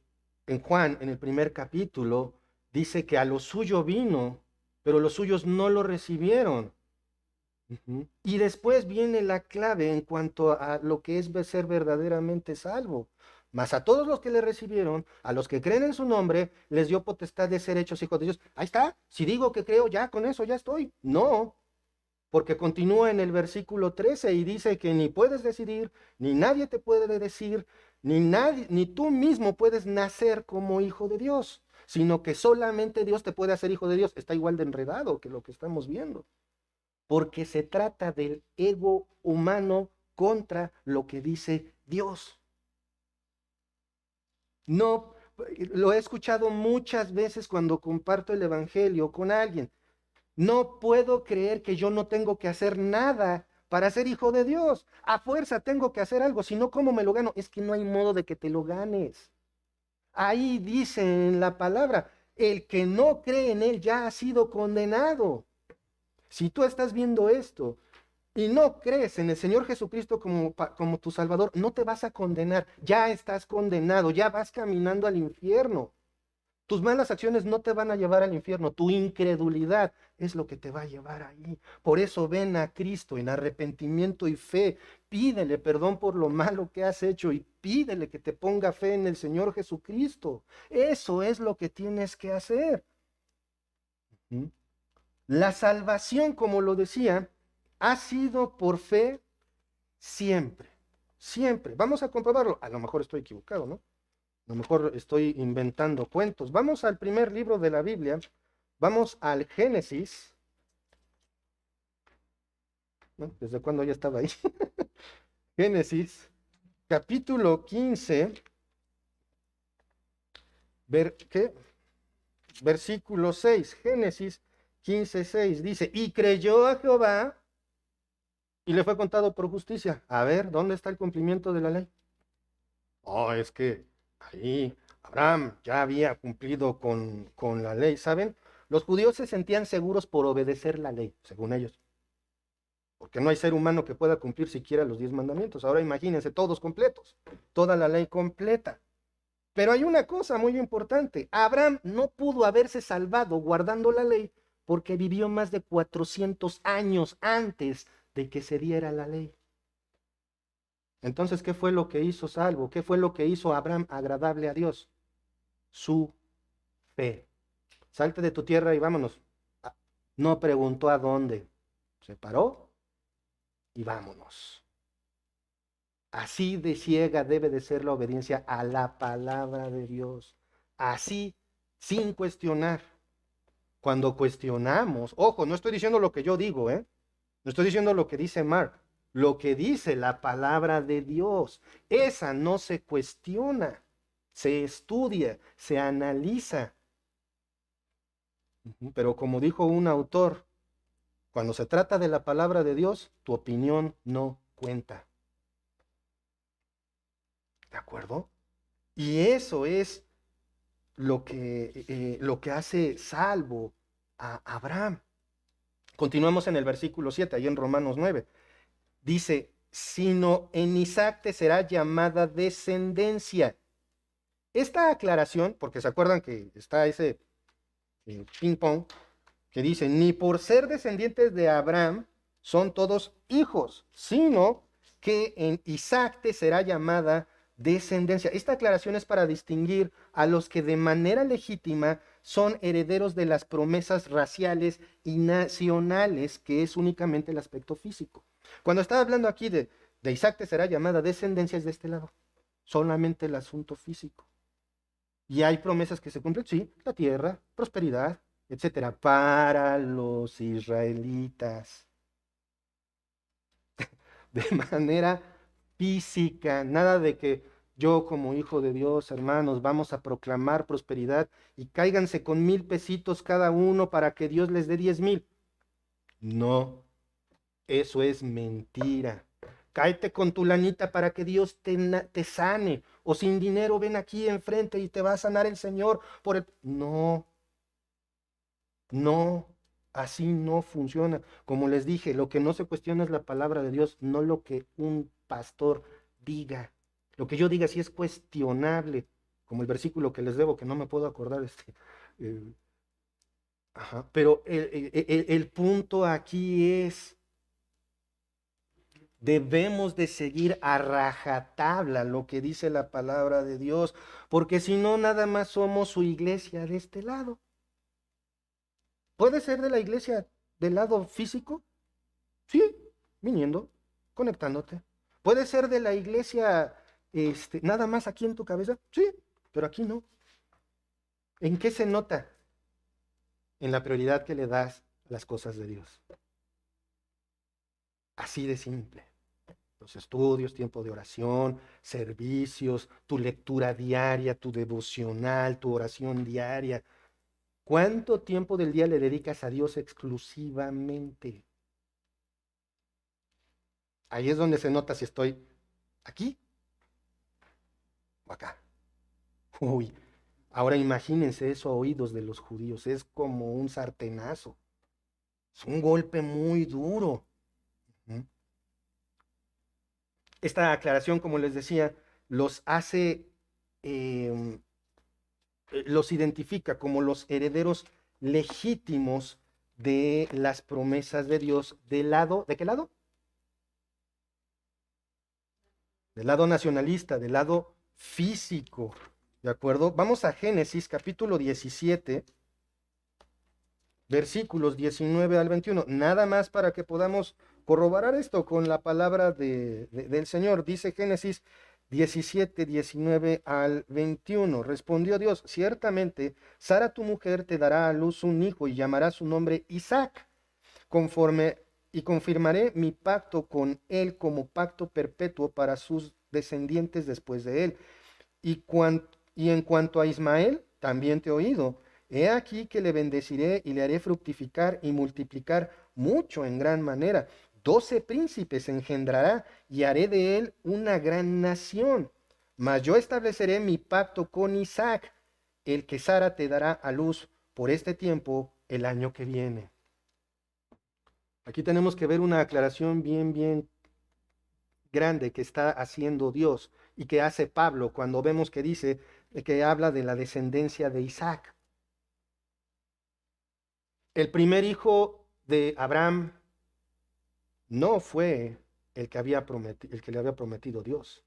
en Juan, en el primer capítulo, dice que a lo suyo vino, pero los suyos no lo recibieron. Ujú. Y después viene la clave en cuanto a lo que es ser verdaderamente salvo. Mas a todos los que le recibieron, a los que creen en su nombre, les dio potestad de ser hechos hijos de Dios. Ahí está. Si digo que creo, ya con eso ya estoy. No, porque continúa en el versículo 13 y dice que ni puedes decidir, ni nadie te puede decir, ni nadie, ni tú mismo puedes nacer como hijo de Dios, sino que solamente Dios te puede hacer hijo de Dios. Está igual de enredado que lo que estamos viendo, porque se trata del ego humano contra lo que dice Dios. No, lo he escuchado muchas veces cuando comparto el evangelio con alguien. No puedo creer que yo no tengo que hacer nada para ser hijo de Dios. A fuerza tengo que hacer algo, si no, ¿cómo me lo gano? Es que no hay modo de que te lo ganes. Ahí dice en la palabra, el que no cree en él ya ha sido condenado. Si tú estás viendo esto y no crees en el Señor Jesucristo como tu Salvador, no te vas a condenar, ya estás condenado, ya vas caminando al infierno. Tus malas acciones no te van a llevar al infierno, tu incredulidad es lo que te va a llevar ahí. Por eso ven a Cristo en arrepentimiento y fe, pídele perdón por lo malo que has hecho y pídele que te ponga fe en el Señor Jesucristo. Eso es lo que tienes que hacer. ¿Mm? La salvación, como lo decía, ha sido por fe siempre. Siempre. Vamos a comprobarlo. A lo mejor estoy equivocado, ¿no? A lo mejor estoy inventando cuentos. Vamos al primer libro de la Biblia. Vamos al Génesis. ¿No? ¿Desde cuándo ya estaba ahí? Génesis, capítulo 15, ¿qué? Versículo 6. Génesis 15, 6. Dice, y creyó a Jehová y le fue contado por justicia. A ver, ¿dónde está el cumplimiento de la ley? Oh, es que ahí Abraham ya había cumplido con la ley, ¿saben? Los judíos se sentían seguros por obedecer la ley, según ellos. Porque no hay ser humano que pueda cumplir siquiera los 10 mandamientos. Ahora imagínense, todos completos, toda la ley completa. Pero hay una cosa muy importante. Abraham no pudo haberse salvado guardando la ley porque vivió más de 400 años antes de que se diera la ley. Entonces, ¿qué fue lo que hizo salvo? ¿Qué fue lo que hizo Abraham agradable a Dios? Su fe. Salte de tu tierra y vámonos. No preguntó a dónde. Se paró y vámonos. Así de ciega debe de ser la obediencia a la palabra de Dios. Así, sin cuestionar. Cuando cuestionamos, ojo, no estoy diciendo lo que yo digo, ¿eh? No estoy diciendo lo que dice Mark, lo que dice la palabra de Dios. Esa no se cuestiona, se estudia, se analiza. Pero como dijo un autor, cuando se trata de la palabra de Dios, tu opinión no cuenta. ¿De acuerdo? Y eso es lo que hace salvo a Abraham. Continuamos en el versículo 7, ahí en Romanos 9. Dice, sino en Isaac te será llamada descendencia. Esta aclaración, porque se acuerdan que está ese ping pong, que dice, ni por ser descendientes de Abraham son todos hijos, sino que en Isaac te será llamada descendencia. Esta aclaración es para distinguir a los que de manera legítima son herederos de las promesas raciales y nacionales, que es únicamente el aspecto físico. Cuando estaba hablando aquí de Isaac te será llamada descendencia, es de este lado, solamente el asunto físico. Y hay promesas que se cumplen, sí, la tierra, prosperidad, etcétera, para los israelitas. De manera física, nada de que yo como hijo de Dios, hermanos, vamos a proclamar prosperidad y cáiganse con 1,000 pesitos cada uno para que Dios les dé 10,000. No, eso es mentira. Cáete con tu lanita para que Dios te sane. O sin dinero ven aquí enfrente y te va a sanar el Señor por el... No, no, así no funciona. Como les dije, lo que no se cuestiona es la palabra de Dios, no lo que un pastor diga. Lo que yo diga sí es cuestionable, como el versículo que les debo, que no me puedo acordar. Eh, pero el punto aquí es, debemos de seguir a rajatabla lo que dice la palabra de Dios, porque si no, nada más somos su iglesia de este lado. ¿Puede ser de la iglesia del lado físico? Sí, viniendo, conectándote. ¿Puede ser de la iglesia nada más aquí en tu cabeza? Sí, pero aquí no. ¿En qué se nota? En la prioridad que le das a las cosas de Dios. Así de simple. Los estudios, tiempo de oración, servicios, tu lectura diaria, tu devocional, tu oración diaria. ¿Cuánto tiempo del día le dedicas a Dios exclusivamente? Ahí es donde se nota si estoy aquí o acá. Uy, ahora imagínense eso a oídos de los judíos. Es como un sartenazo. Es un golpe muy duro. Esta aclaración, como les decía, los hace, los identifica como los herederos legítimos de las promesas de Dios. ¿Del lado? ¿De qué lado? Del lado nacionalista, del lado físico. ¿De acuerdo? Vamos a Génesis capítulo 17. versículos 19 al 21. Nada más para que podamos corroborar esto con la palabra del Señor. Dice Génesis 17, 19 al 21. Respondió Dios, ciertamente Sara tu mujer te dará a luz un hijo y llamará su nombre Isaac, conforme y confirmaré mi pacto con él como pacto perpetuo para sus descendientes después de él. Y en cuanto a Ismael, también te he oído. He aquí que le bendeciré y le haré fructificar y multiplicar mucho en gran manera. 12 príncipes engendrará y haré de él una gran nación. Mas yo estableceré mi pacto con Isaac, el que Sara te dará a luz por este tiempo el año que viene. Aquí tenemos que ver una aclaración bien grande que está haciendo Dios y que hace Pablo cuando vemos que dice que habla de la descendencia de Isaac. El primer hijo de Abraham no fue el que le había prometido Dios.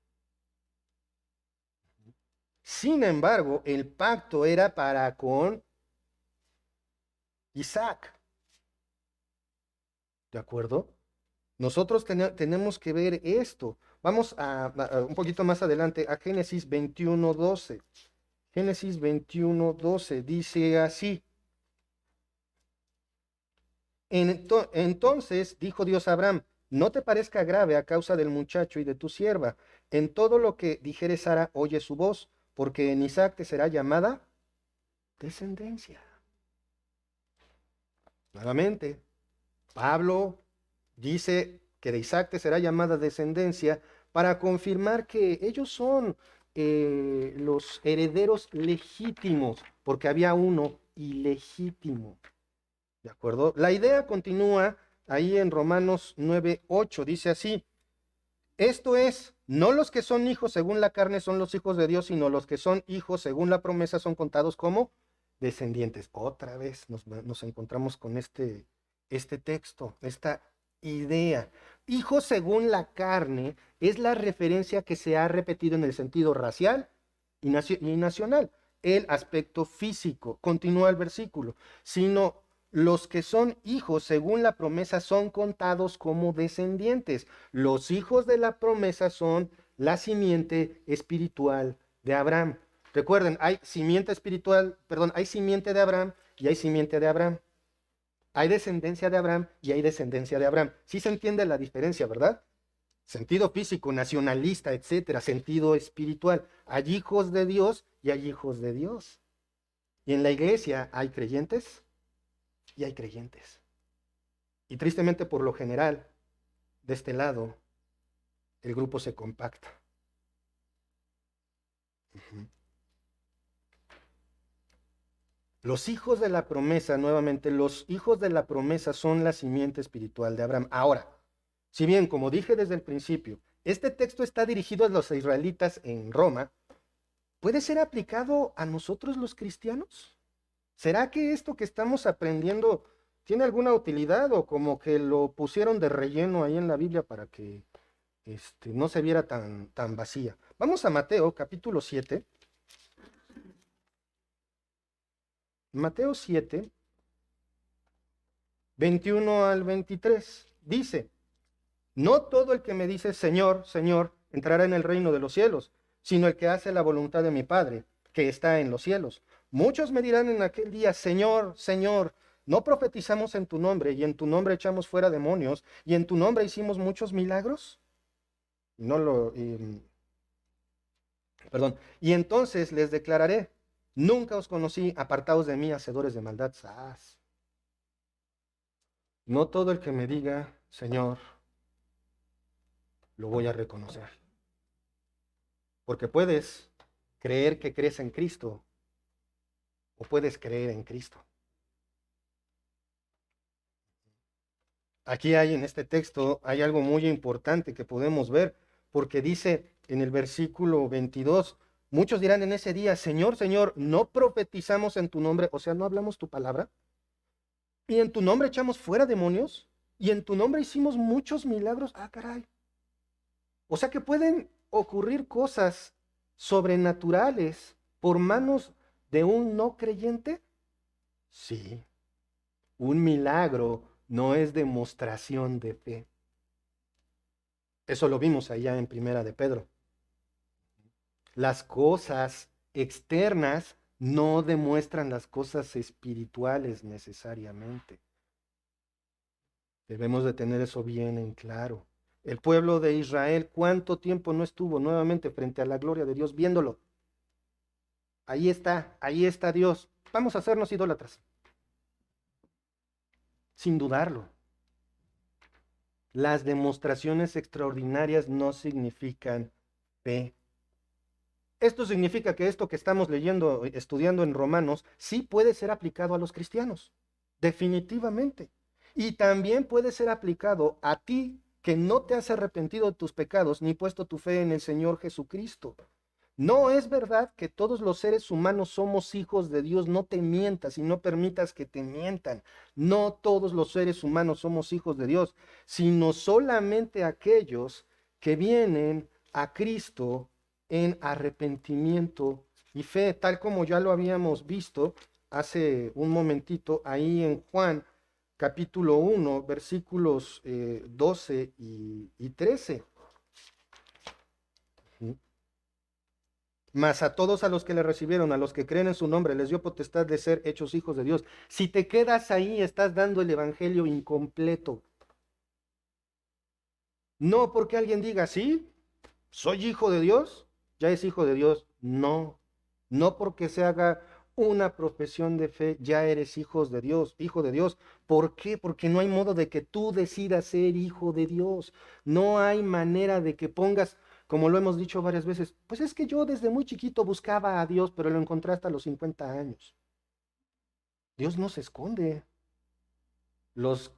Sin embargo, el pacto era para con Isaac. ¿De acuerdo? Nosotros tenemos que ver esto. Vamos a un poquito más adelante a Génesis 21:12. Génesis 21:12 dice así. Entonces dijo Dios a Abraham, no te parezca grave a causa del muchacho y de tu sierva. En todo lo que dijere Sara, oye su voz, porque en Isaac te será llamada descendencia. Nuevamente, Pablo dice que de Isaac te será llamada descendencia para confirmar que ellos son los herederos legítimos, porque había uno ilegítimo. ¿De acuerdo? La idea continúa ahí en Romanos 9:8. Dice así, esto es, no los que son hijos según la carne son los hijos de Dios, sino los que son hijos según la promesa son contados como descendientes. Otra vez nos encontramos con este texto, esta idea. Hijo según la carne es la referencia que se ha repetido en el sentido racial y nacional. El aspecto físico, continúa el versículo, sino los que son hijos según la promesa son contados como descendientes. Los hijos de la promesa son la simiente espiritual de Abraham. Recuerden, hay simiente espiritual, perdón, hay simiente de Abraham y hay simiente de Abraham. Hay descendencia de Abraham y hay descendencia de Abraham. Sí se entiende la diferencia, ¿verdad? Sentido físico, nacionalista, etcétera, sentido espiritual. Hay hijos de Dios y hay hijos de Dios. Y en la iglesia hay creyentes y hay creyentes. Y tristemente, por lo general, de este lado, el grupo se compacta. Los hijos de la promesa, nuevamente, los hijos de la promesa son la simiente espiritual de Abraham. Ahora, si bien, como dije desde el principio, este texto está dirigido a los israelitas en Roma, ¿puede ser aplicado a nosotros los cristianos? ¿Será que esto que estamos aprendiendo tiene alguna utilidad o como que lo pusieron de relleno ahí en la Biblia para que no se viera tan vacía? Vamos a Mateo capítulo 7. Mateo 7, 21 al 23. Dice, no todo el que me dice Señor, Señor, entrará en el reino de los cielos, sino el que hace la voluntad de mi Padre, que está en los cielos. Muchos me dirán en aquel día, Señor, Señor, ¿no profetizamos en tu nombre y en tu nombre echamos fuera demonios y en tu nombre hicimos muchos milagros? Y entonces les declararé, nunca os conocí, apartados de mí, hacedores de maldad. ¡Sas! No todo el que me diga, Señor, lo voy a reconocer. Porque puedes creer que crees en Cristo o puedes creer en Cristo. Aquí hay en este texto, hay algo muy importante que podemos ver, porque dice en el versículo 22, muchos dirán en ese día, Señor, Señor, ¿no profetizamos en tu nombre? O sea, ¿no hablamos tu palabra? ¿Y en tu nombre echamos fuera demonios? ¿Y en tu nombre hicimos muchos milagros? Ah, caray. O sea que pueden ocurrir cosas sobrenaturales por manos de un no creyente. Sí. Un milagro no es demostración de fe. Eso lo vimos allá en Primera de Pedro. Las cosas externas no demuestran las cosas espirituales necesariamente. Debemos de tener eso bien en claro. El pueblo de Israel, ¿cuánto tiempo no estuvo nuevamente frente a la gloria de Dios viéndolo? Ahí está Dios. Vamos a hacernos idólatras. Sin dudarlo. Las demostraciones extraordinarias no significan fe. Esto significa que esto que estamos leyendo, estudiando en Romanos, sí puede ser aplicado a los cristianos, definitivamente. Y también puede ser aplicado a ti que no te has arrepentido de tus pecados ni puesto tu fe en el Señor Jesucristo. No es verdad que todos los seres humanos somos hijos de Dios. No te mientas y no permitas que te mientan. No todos los seres humanos somos hijos de Dios, sino solamente aquellos que vienen a Cristo en arrepentimiento y fe, tal como ya lo habíamos visto hace un momentito ahí en Juan capítulo 1, versículos 12 y 13. Mas a todos a los que le recibieron, a los que creen en su nombre, les dio potestad de ser hechos hijos de Dios. Si te quedas ahí, estás dando el evangelio incompleto. No porque alguien diga, sí, soy hijo de Dios, ya es hijo de Dios. No, no porque se haga una profesión de fe, ya eres hijos de Dios, hijo de Dios. ¿Por qué? Porque no hay modo de que tú decidas ser hijo de Dios. No hay manera de que pongas, como lo hemos dicho varias veces, pues es que yo desde muy chiquito buscaba a Dios, pero lo encontré hasta los 50 años. Dios no se esconde. Los,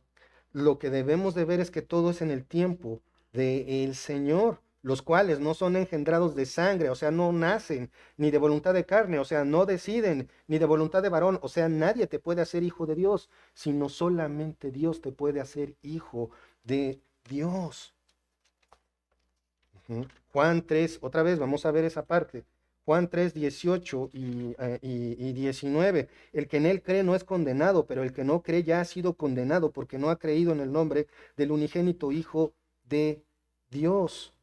lo que debemos de ver es que todo es en el tiempo del Señor, los cuales no son engendrados de sangre, o sea, no nacen, ni de voluntad de carne, o sea, no deciden, ni de voluntad de varón, o sea, nadie te puede hacer hijo de Dios, sino solamente Dios te puede hacer hijo de Dios. Juan 3, otra vez, vamos a ver esa parte. Juan 3, 18 y 19. El que en él cree no es condenado, pero el que no cree ya ha sido condenado porque no ha creído en el nombre del unigénito Hijo de Dios.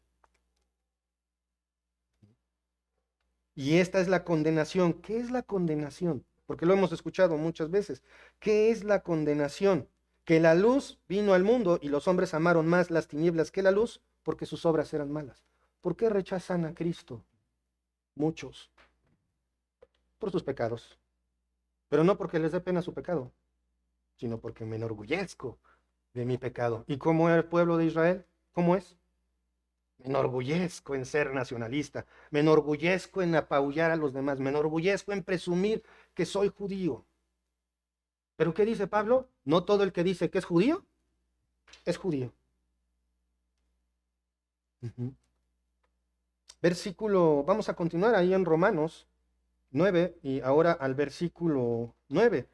Y esta es la condenación. ¿Qué es la condenación? Porque lo hemos escuchado muchas veces. ¿Qué es la condenación? Que la luz vino al mundo y los hombres amaron más las tinieblas que la luz porque sus obras eran malas. ¿Por qué rechazan a Cristo? Muchos. Por sus pecados. Pero no porque les dé pena su pecado, sino porque me enorgullezco de mi pecado. ¿Y cómo era el pueblo de Israel? ¿Cómo es? Me enorgullezco en ser nacionalista, me enorgullezco en apabullar a los demás, me enorgullezco en presumir que soy judío. ¿Pero qué dice Pablo? No todo el que dice que es judío. Versículo, vamos a continuar ahí en Romanos 9 y ahora al versículo 9.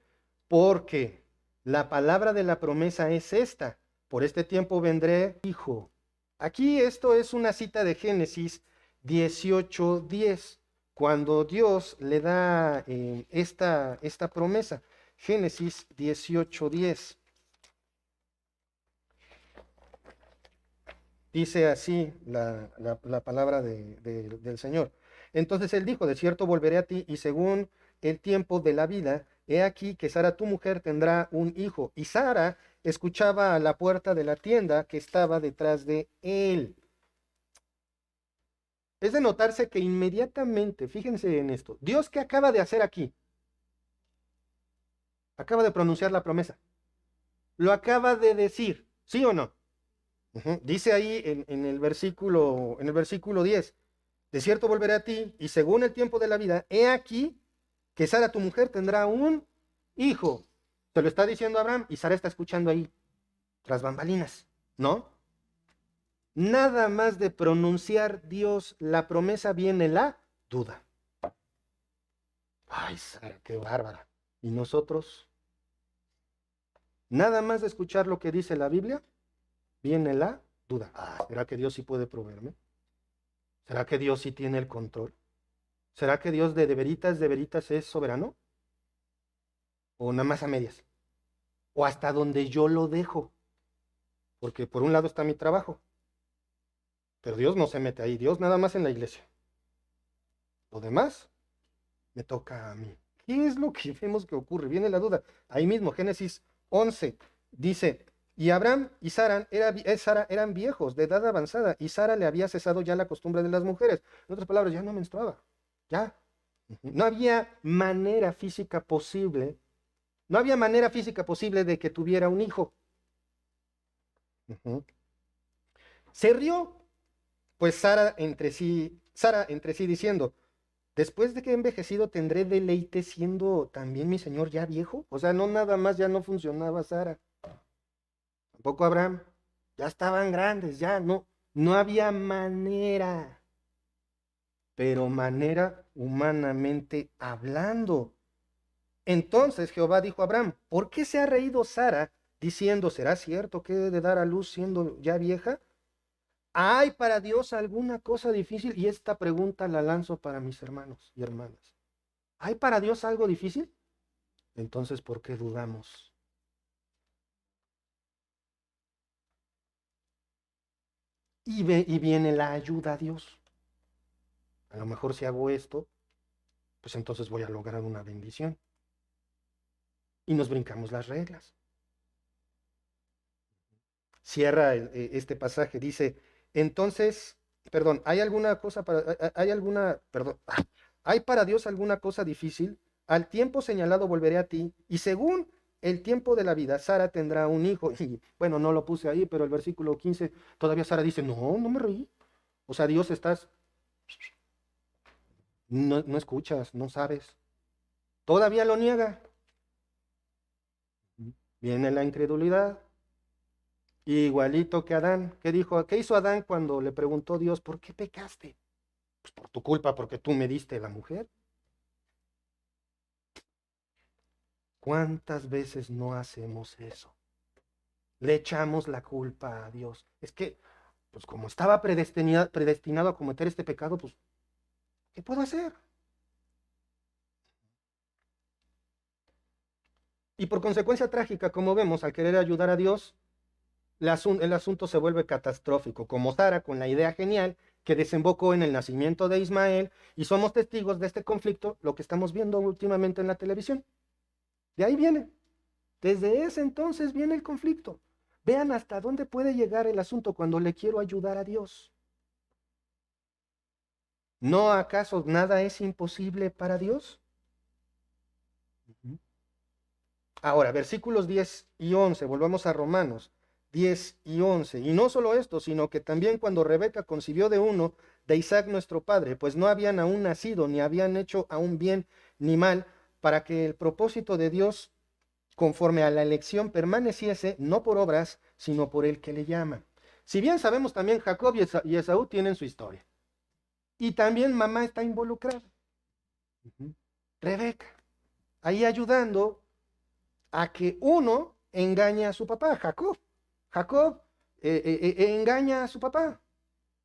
Porque la palabra de la promesa es esta: por este tiempo vendré, hijo. Aquí esto es una cita de Génesis 18:10, cuando Dios le da esta promesa. Génesis 18:10. Dice así la palabra del Señor. Entonces él dijo, de cierto volveré a ti y según el tiempo de la vida, he aquí que Sara tu mujer tendrá un hijo. Y Sara escuchaba a la puerta de la tienda que estaba detrás de él. Es de notarse que inmediatamente, fíjense en esto, Dios, ¿qué acaba de hacer aquí? Acaba de pronunciar la promesa. Lo acaba de decir, ¿sí o no? Dice ahí en el versículo 10, de cierto volveré a ti y según el tiempo de la vida, he aquí que Sara tu mujer tendrá un hijo. Se lo está diciendo Abraham y Sara está escuchando ahí, tras bambalinas, ¿no? Nada más de pronunciar Dios la promesa viene la duda. Ay, Sara, qué bárbara. ¿Y nosotros? Nada más de escuchar lo que dice la Biblia, viene la duda. Ah, ¿será que Dios sí puede proveerme? ¿Será que Dios sí tiene el control? ¿Será que Dios de veritas es soberano? ¿O nada más a medias? o hasta donde yo lo dejo. Porque por un lado está mi trabajo, pero Dios no se mete ahí, Dios nada más en la iglesia. Lo demás me toca a mí. ¿Qué es lo que vemos que ocurre? Viene la duda. Ahí mismo, Génesis 11, dice, y Abraham y Sara eran viejos, de edad avanzada, y Sara le había cesado ya la costumbre de las mujeres. En otras palabras, ya no menstruaba, ya. No había manera física posible, no había manera física posible de que tuviera un hijo. Se rió, pues Sara entre sí diciendo, después de que he envejecido, ¿tendré deleite siendo también mi señor ya viejo? O sea, no nada más ya no funcionaba Sara. Tampoco Abraham. Ya estaban grandes, ya no había manera. Pero manera humanamente hablando. Entonces Jehová dijo a Abraham, ¿por qué se ha reído Sara diciendo, ¿será cierto que he de dar a luz siendo ya vieja? ¿Hay para Dios alguna cosa difícil? Y esta pregunta la lanzo para mis hermanos y hermanas. ¿Hay para Dios algo difícil? Entonces, ¿por qué dudamos? Y viene la ayuda a Dios. A lo mejor si hago esto, pues entonces voy a lograr una bendición. Y nos brincamos las reglas. Cierra este pasaje, dice, entonces, perdón, ¿hay para Dios alguna cosa difícil? Al tiempo señalado volveré a ti, y según el tiempo de la vida, Sara tendrá un hijo. Y bueno, no lo puse ahí, pero el versículo 15, todavía Sara dice, no me reí. O sea, Dios estás, no escuchas, no sabes. Todavía lo niega. Viene la incredulidad. Igualito que Adán. ¿Qué dijo? ¿Qué hizo Adán cuando le preguntó Dios, ¿por qué pecaste? Pues por tu culpa, porque tú me diste la mujer. ¿Cuántas veces no hacemos eso? Le echamos la culpa a Dios. Es que, pues como estaba predestinado a cometer este pecado, pues, ¿qué puedo hacer? Y por consecuencia trágica, como vemos, al querer ayudar a Dios, el asunto se vuelve catastrófico, como Sara con la idea genial que desembocó en el nacimiento de Ismael, y somos testigos de este conflicto, lo que estamos viendo últimamente en la televisión. De ahí viene. Desde ese entonces viene el conflicto. Vean hasta dónde puede llegar el asunto cuando le quiero ayudar a Dios. ¿No acaso nada es imposible para Dios? Ahora, versículos 10 y 11, volvamos a Romanos 10 y 11. Y no solo esto, sino que también cuando Rebeca concibió de uno, de Isaac nuestro padre, pues no habían aún nacido, ni habían hecho aún bien ni mal, para que el propósito de Dios conforme a la elección permaneciese, no por obras, sino por el que le llama. Si bien sabemos también Jacob y Esaú tienen su historia. Y también mamá está involucrada. Rebeca, ahí ayudando a que uno engañe a su papá, Jacob. Jacob engaña a su papá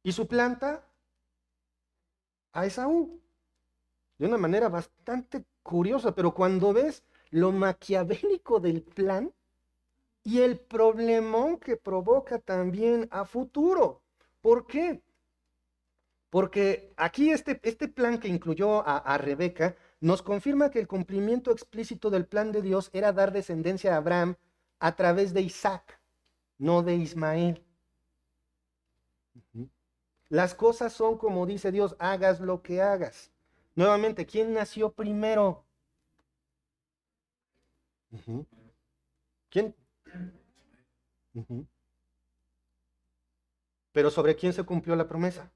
y suplanta a Esaú de una manera bastante curiosa, pero cuando ves lo maquiavélico del plan y el problemón que provoca también a futuro. ¿Por qué? Porque aquí este plan que incluyó a Rebeca nos confirma que el cumplimiento explícito del plan de Dios era dar descendencia a Abraham a través de Isaac, no de Ismael. Las cosas son como dice Dios, hagas lo que hagas. Nuevamente, ¿quién nació primero? ¿Quién? Pero ¿sobre quién se cumplió la promesa?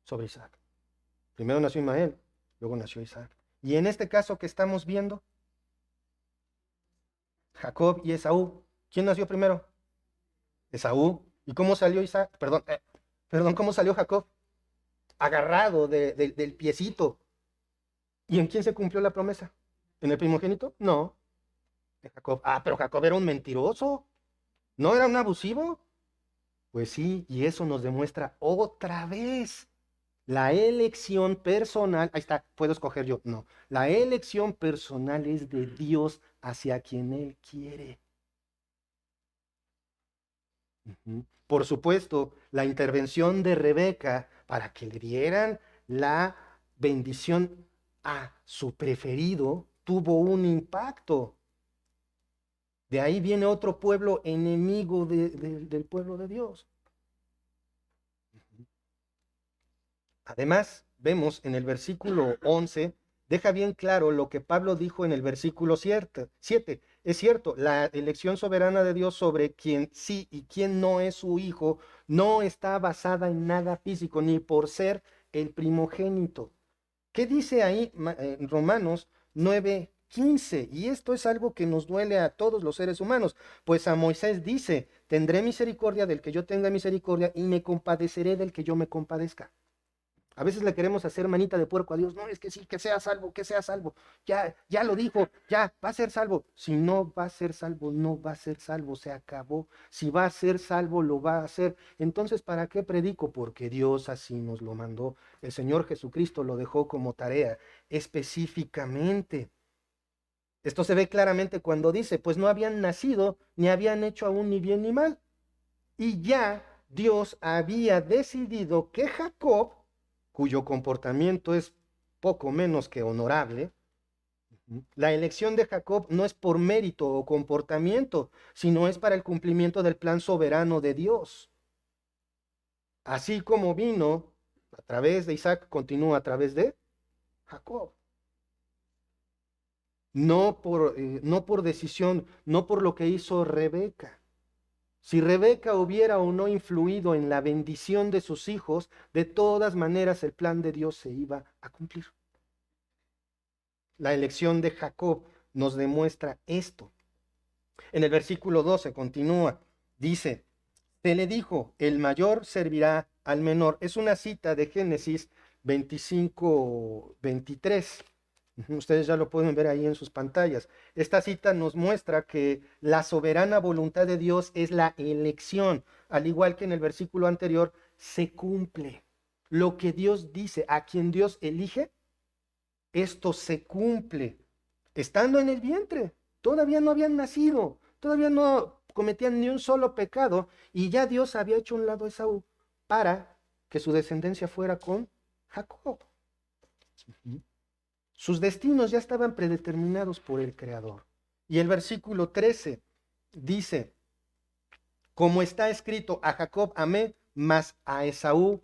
Sobre Isaac. Primero nació Ismael, luego nació Isaac. Y en este caso que estamos viendo, Jacob y Esaú, ¿quién nació primero? Esaú. ¿Y cómo salió Isaac? Perdón, ¿cómo salió Jacob? Agarrado del piecito. ¿Y en quién se cumplió la promesa? ¿En el primogénito? No, en Jacob. Ah, pero Jacob era un mentiroso. ¿No era un abusivo? Pues sí, y eso nos demuestra otra vez La elección personal, ahí está, puedo escoger yo. No, la elección personal es de Dios hacia quien Él quiere. Por supuesto, la intervención de Rebeca para que le dieran la bendición a su preferido tuvo un impacto. De ahí viene otro pueblo enemigo del pueblo de Dios. Además, vemos en el versículo 11, deja bien claro lo que Pablo dijo en el versículo 7. Es cierto, la elección soberana de Dios sobre quien sí y quien no es su hijo no está basada en nada físico, ni por ser el primogénito. ¿Qué dice ahí en Romanos 9:15? Y esto es algo que nos duele a todos los seres humanos, pues a Moisés dice, tendré misericordia del que yo tenga misericordia y me compadeceré del que yo me compadezca. A veces le queremos hacer manita de puerco a Dios. No, es que sí, que sea salvo, que sea salvo. Ya lo dijo, ya va a ser salvo. Si no va a ser salvo, no va a ser salvo, se acabó. Si va a ser salvo, lo va a hacer. Entonces, ¿para qué predico? Porque Dios así nos lo mandó. El Señor Jesucristo lo dejó como tarea específicamente. Esto se ve claramente cuando dice, pues no habían nacido, ni habían hecho aún ni bien ni mal. Y ya Dios había decidido que Jacob, cuyo comportamiento es poco menos que honorable, la elección de Jacob no es por mérito o comportamiento, sino es para el cumplimiento del plan soberano de Dios. Así como vino a través de Isaac, continúa a través de Jacob. No por decisión, no por lo que hizo Rebeca. Si Rebeca hubiera o no influido en la bendición de sus hijos, de todas maneras el plan de Dios se iba a cumplir. La elección de Jacob nos demuestra esto. En el versículo 12 continúa, dice, se le dijo, el mayor servirá al menor. Es una cita de Génesis 25:23. Ustedes ya lo pueden ver ahí en sus pantallas. Esta cita nos muestra que la soberana voluntad de Dios es la elección. Al igual que en el versículo anterior, se cumple. Lo que Dios dice, a quien Dios elige, esto se cumple. Estando en el vientre, todavía no habían nacido, todavía no cometían ni un solo pecado, y ya Dios había hecho un lado a Esaú para que su descendencia fuera con Jacob. Sus destinos ya estaban predeterminados por el Creador. Y el versículo 13 dice, como está escrito, a Jacob amé, mas a Esaú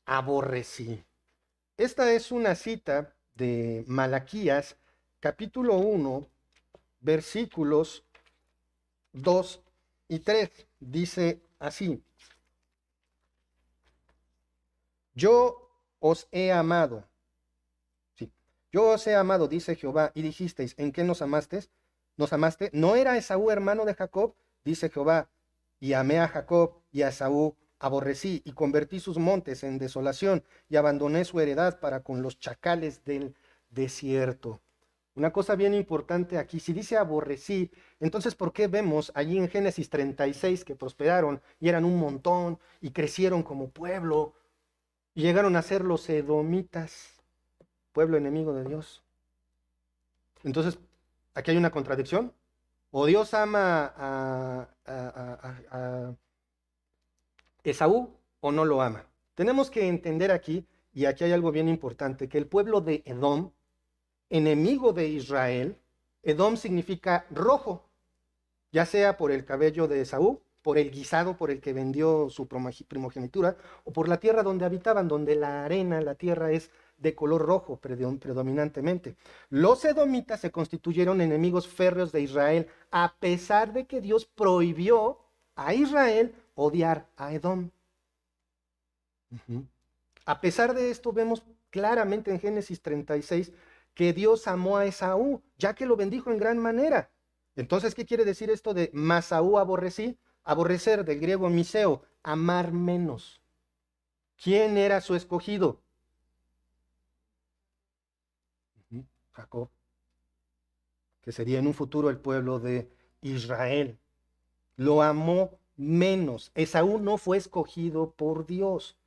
aborrecí. Esta es una cita de Malaquías, capítulo 1, versículos 2 y 3. Dice así, yo os he amado. Yo os he amado, dice Jehová, y dijisteis, ¿en qué nos amaste? ¿Nos amaste? ¿No era Esaú hermano de Jacob? Dice Jehová, y amé a Jacob y a Esaú aborrecí, y convertí sus montes en desolación, y abandoné su heredad para con los chacales del desierto. Una cosa bien importante aquí, si dice aborrecí, entonces ¿por qué vemos allí en Génesis 36 que prosperaron y eran un montón y crecieron como pueblo y llegaron a ser los edomitas? Pueblo enemigo de Dios. Entonces, aquí hay una contradicción. O Dios ama a Esaú o no lo ama. Tenemos que entender aquí, y aquí hay algo bien importante, que el pueblo de Edom, enemigo de Israel, Edom significa rojo, ya sea por el cabello de Esaú, por el guisado por el que vendió su primogenitura, o por la tierra donde habitaban, donde la arena, la tierra es de color rojo predominantemente. Los edomitas se constituyeron enemigos férreos de Israel, a pesar de que Dios prohibió a Israel odiar a Edom. A pesar de esto, vemos claramente en Génesis 36 que Dios amó a Esaú, ya que lo bendijo en gran manera. Entonces, ¿qué quiere decir esto de Masaú aborrecí? Aborrecer, del griego miseo, amar menos. ¿Quién era su escogido? Jacob, que sería en un futuro el pueblo de Israel. Lo amó menos. Esaú no fue escogido por Dios.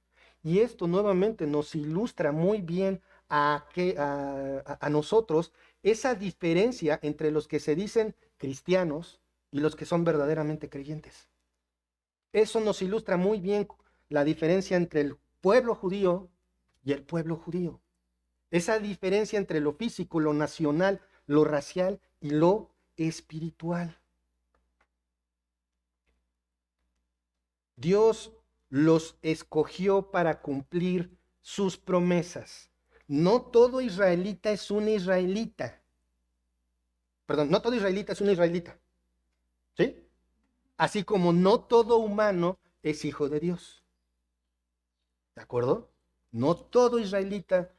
Y esto nuevamente nos ilustra muy bien a nosotros esa diferencia entre los que se dicen cristianos y los que son verdaderamente creyentes. Eso nos ilustra muy bien la diferencia entre el pueblo judío y el pueblo judío. Esa diferencia entre lo físico, lo nacional, lo racial y lo espiritual. Dios los escogió para cumplir sus promesas. No todo israelita es un israelita. Perdón, no todo israelita es un israelita. ¿Sí? Así como no todo humano es hijo de Dios. ¿De acuerdo? No todo israelita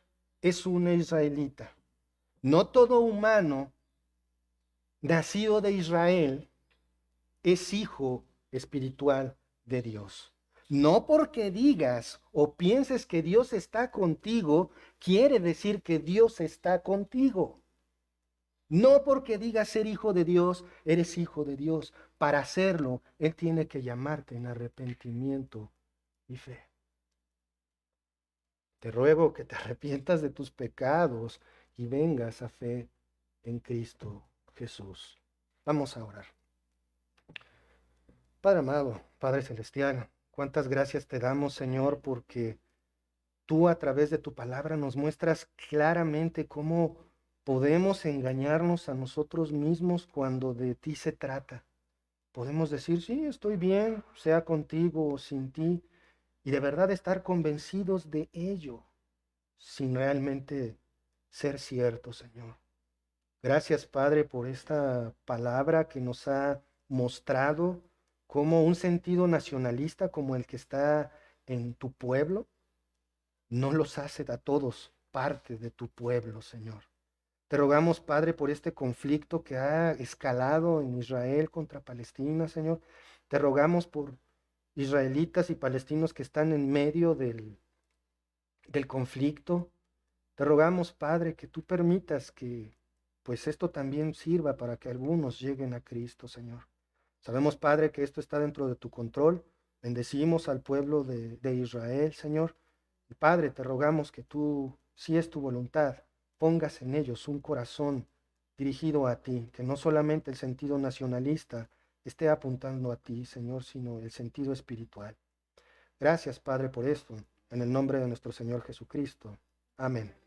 es un israelita. No todo humano nacido de Israel es hijo espiritual de Dios. No porque digas o pienses que Dios está contigo, quiere decir que Dios está contigo. No porque digas ser hijo de Dios, eres hijo de Dios. Para hacerlo, Él tiene que llamarte en arrepentimiento y fe. Te ruego que te arrepientas de tus pecados y vengas a fe en Cristo Jesús. Vamos a orar. Padre amado, Padre celestial, cuántas gracias te damos, Señor, porque tú a través de tu palabra nos muestras claramente cómo podemos engañarnos a nosotros mismos cuando de ti se trata. Podemos decir, sí, estoy bien, sea contigo o sin ti, y de verdad estar convencidos de ello, sin realmente ser cierto, Señor. Gracias, Padre, por esta palabra que nos ha mostrado cómo un sentido nacionalista como el que está en tu pueblo no los hace a todos parte de tu pueblo, Señor. Te rogamos, Padre, por este conflicto que ha escalado en Israel contra Palestina, Señor. Te rogamos por israelitas y palestinos que están en medio del conflicto. Te rogamos, Padre, que tú permitas que pues esto también sirva para que algunos lleguen a Cristo, Señor. Sabemos, Padre, que esto está dentro de tu control. Bendecimos al pueblo de Israel, Señor. Y Padre, te rogamos que tú, si es tu voluntad, pongas en ellos un corazón dirigido a ti, que no solamente el sentido nacionalista esté apuntando a ti, Señor, sino el sentido espiritual. Gracias, Padre, por esto. En el nombre de nuestro Señor Jesucristo. Amén.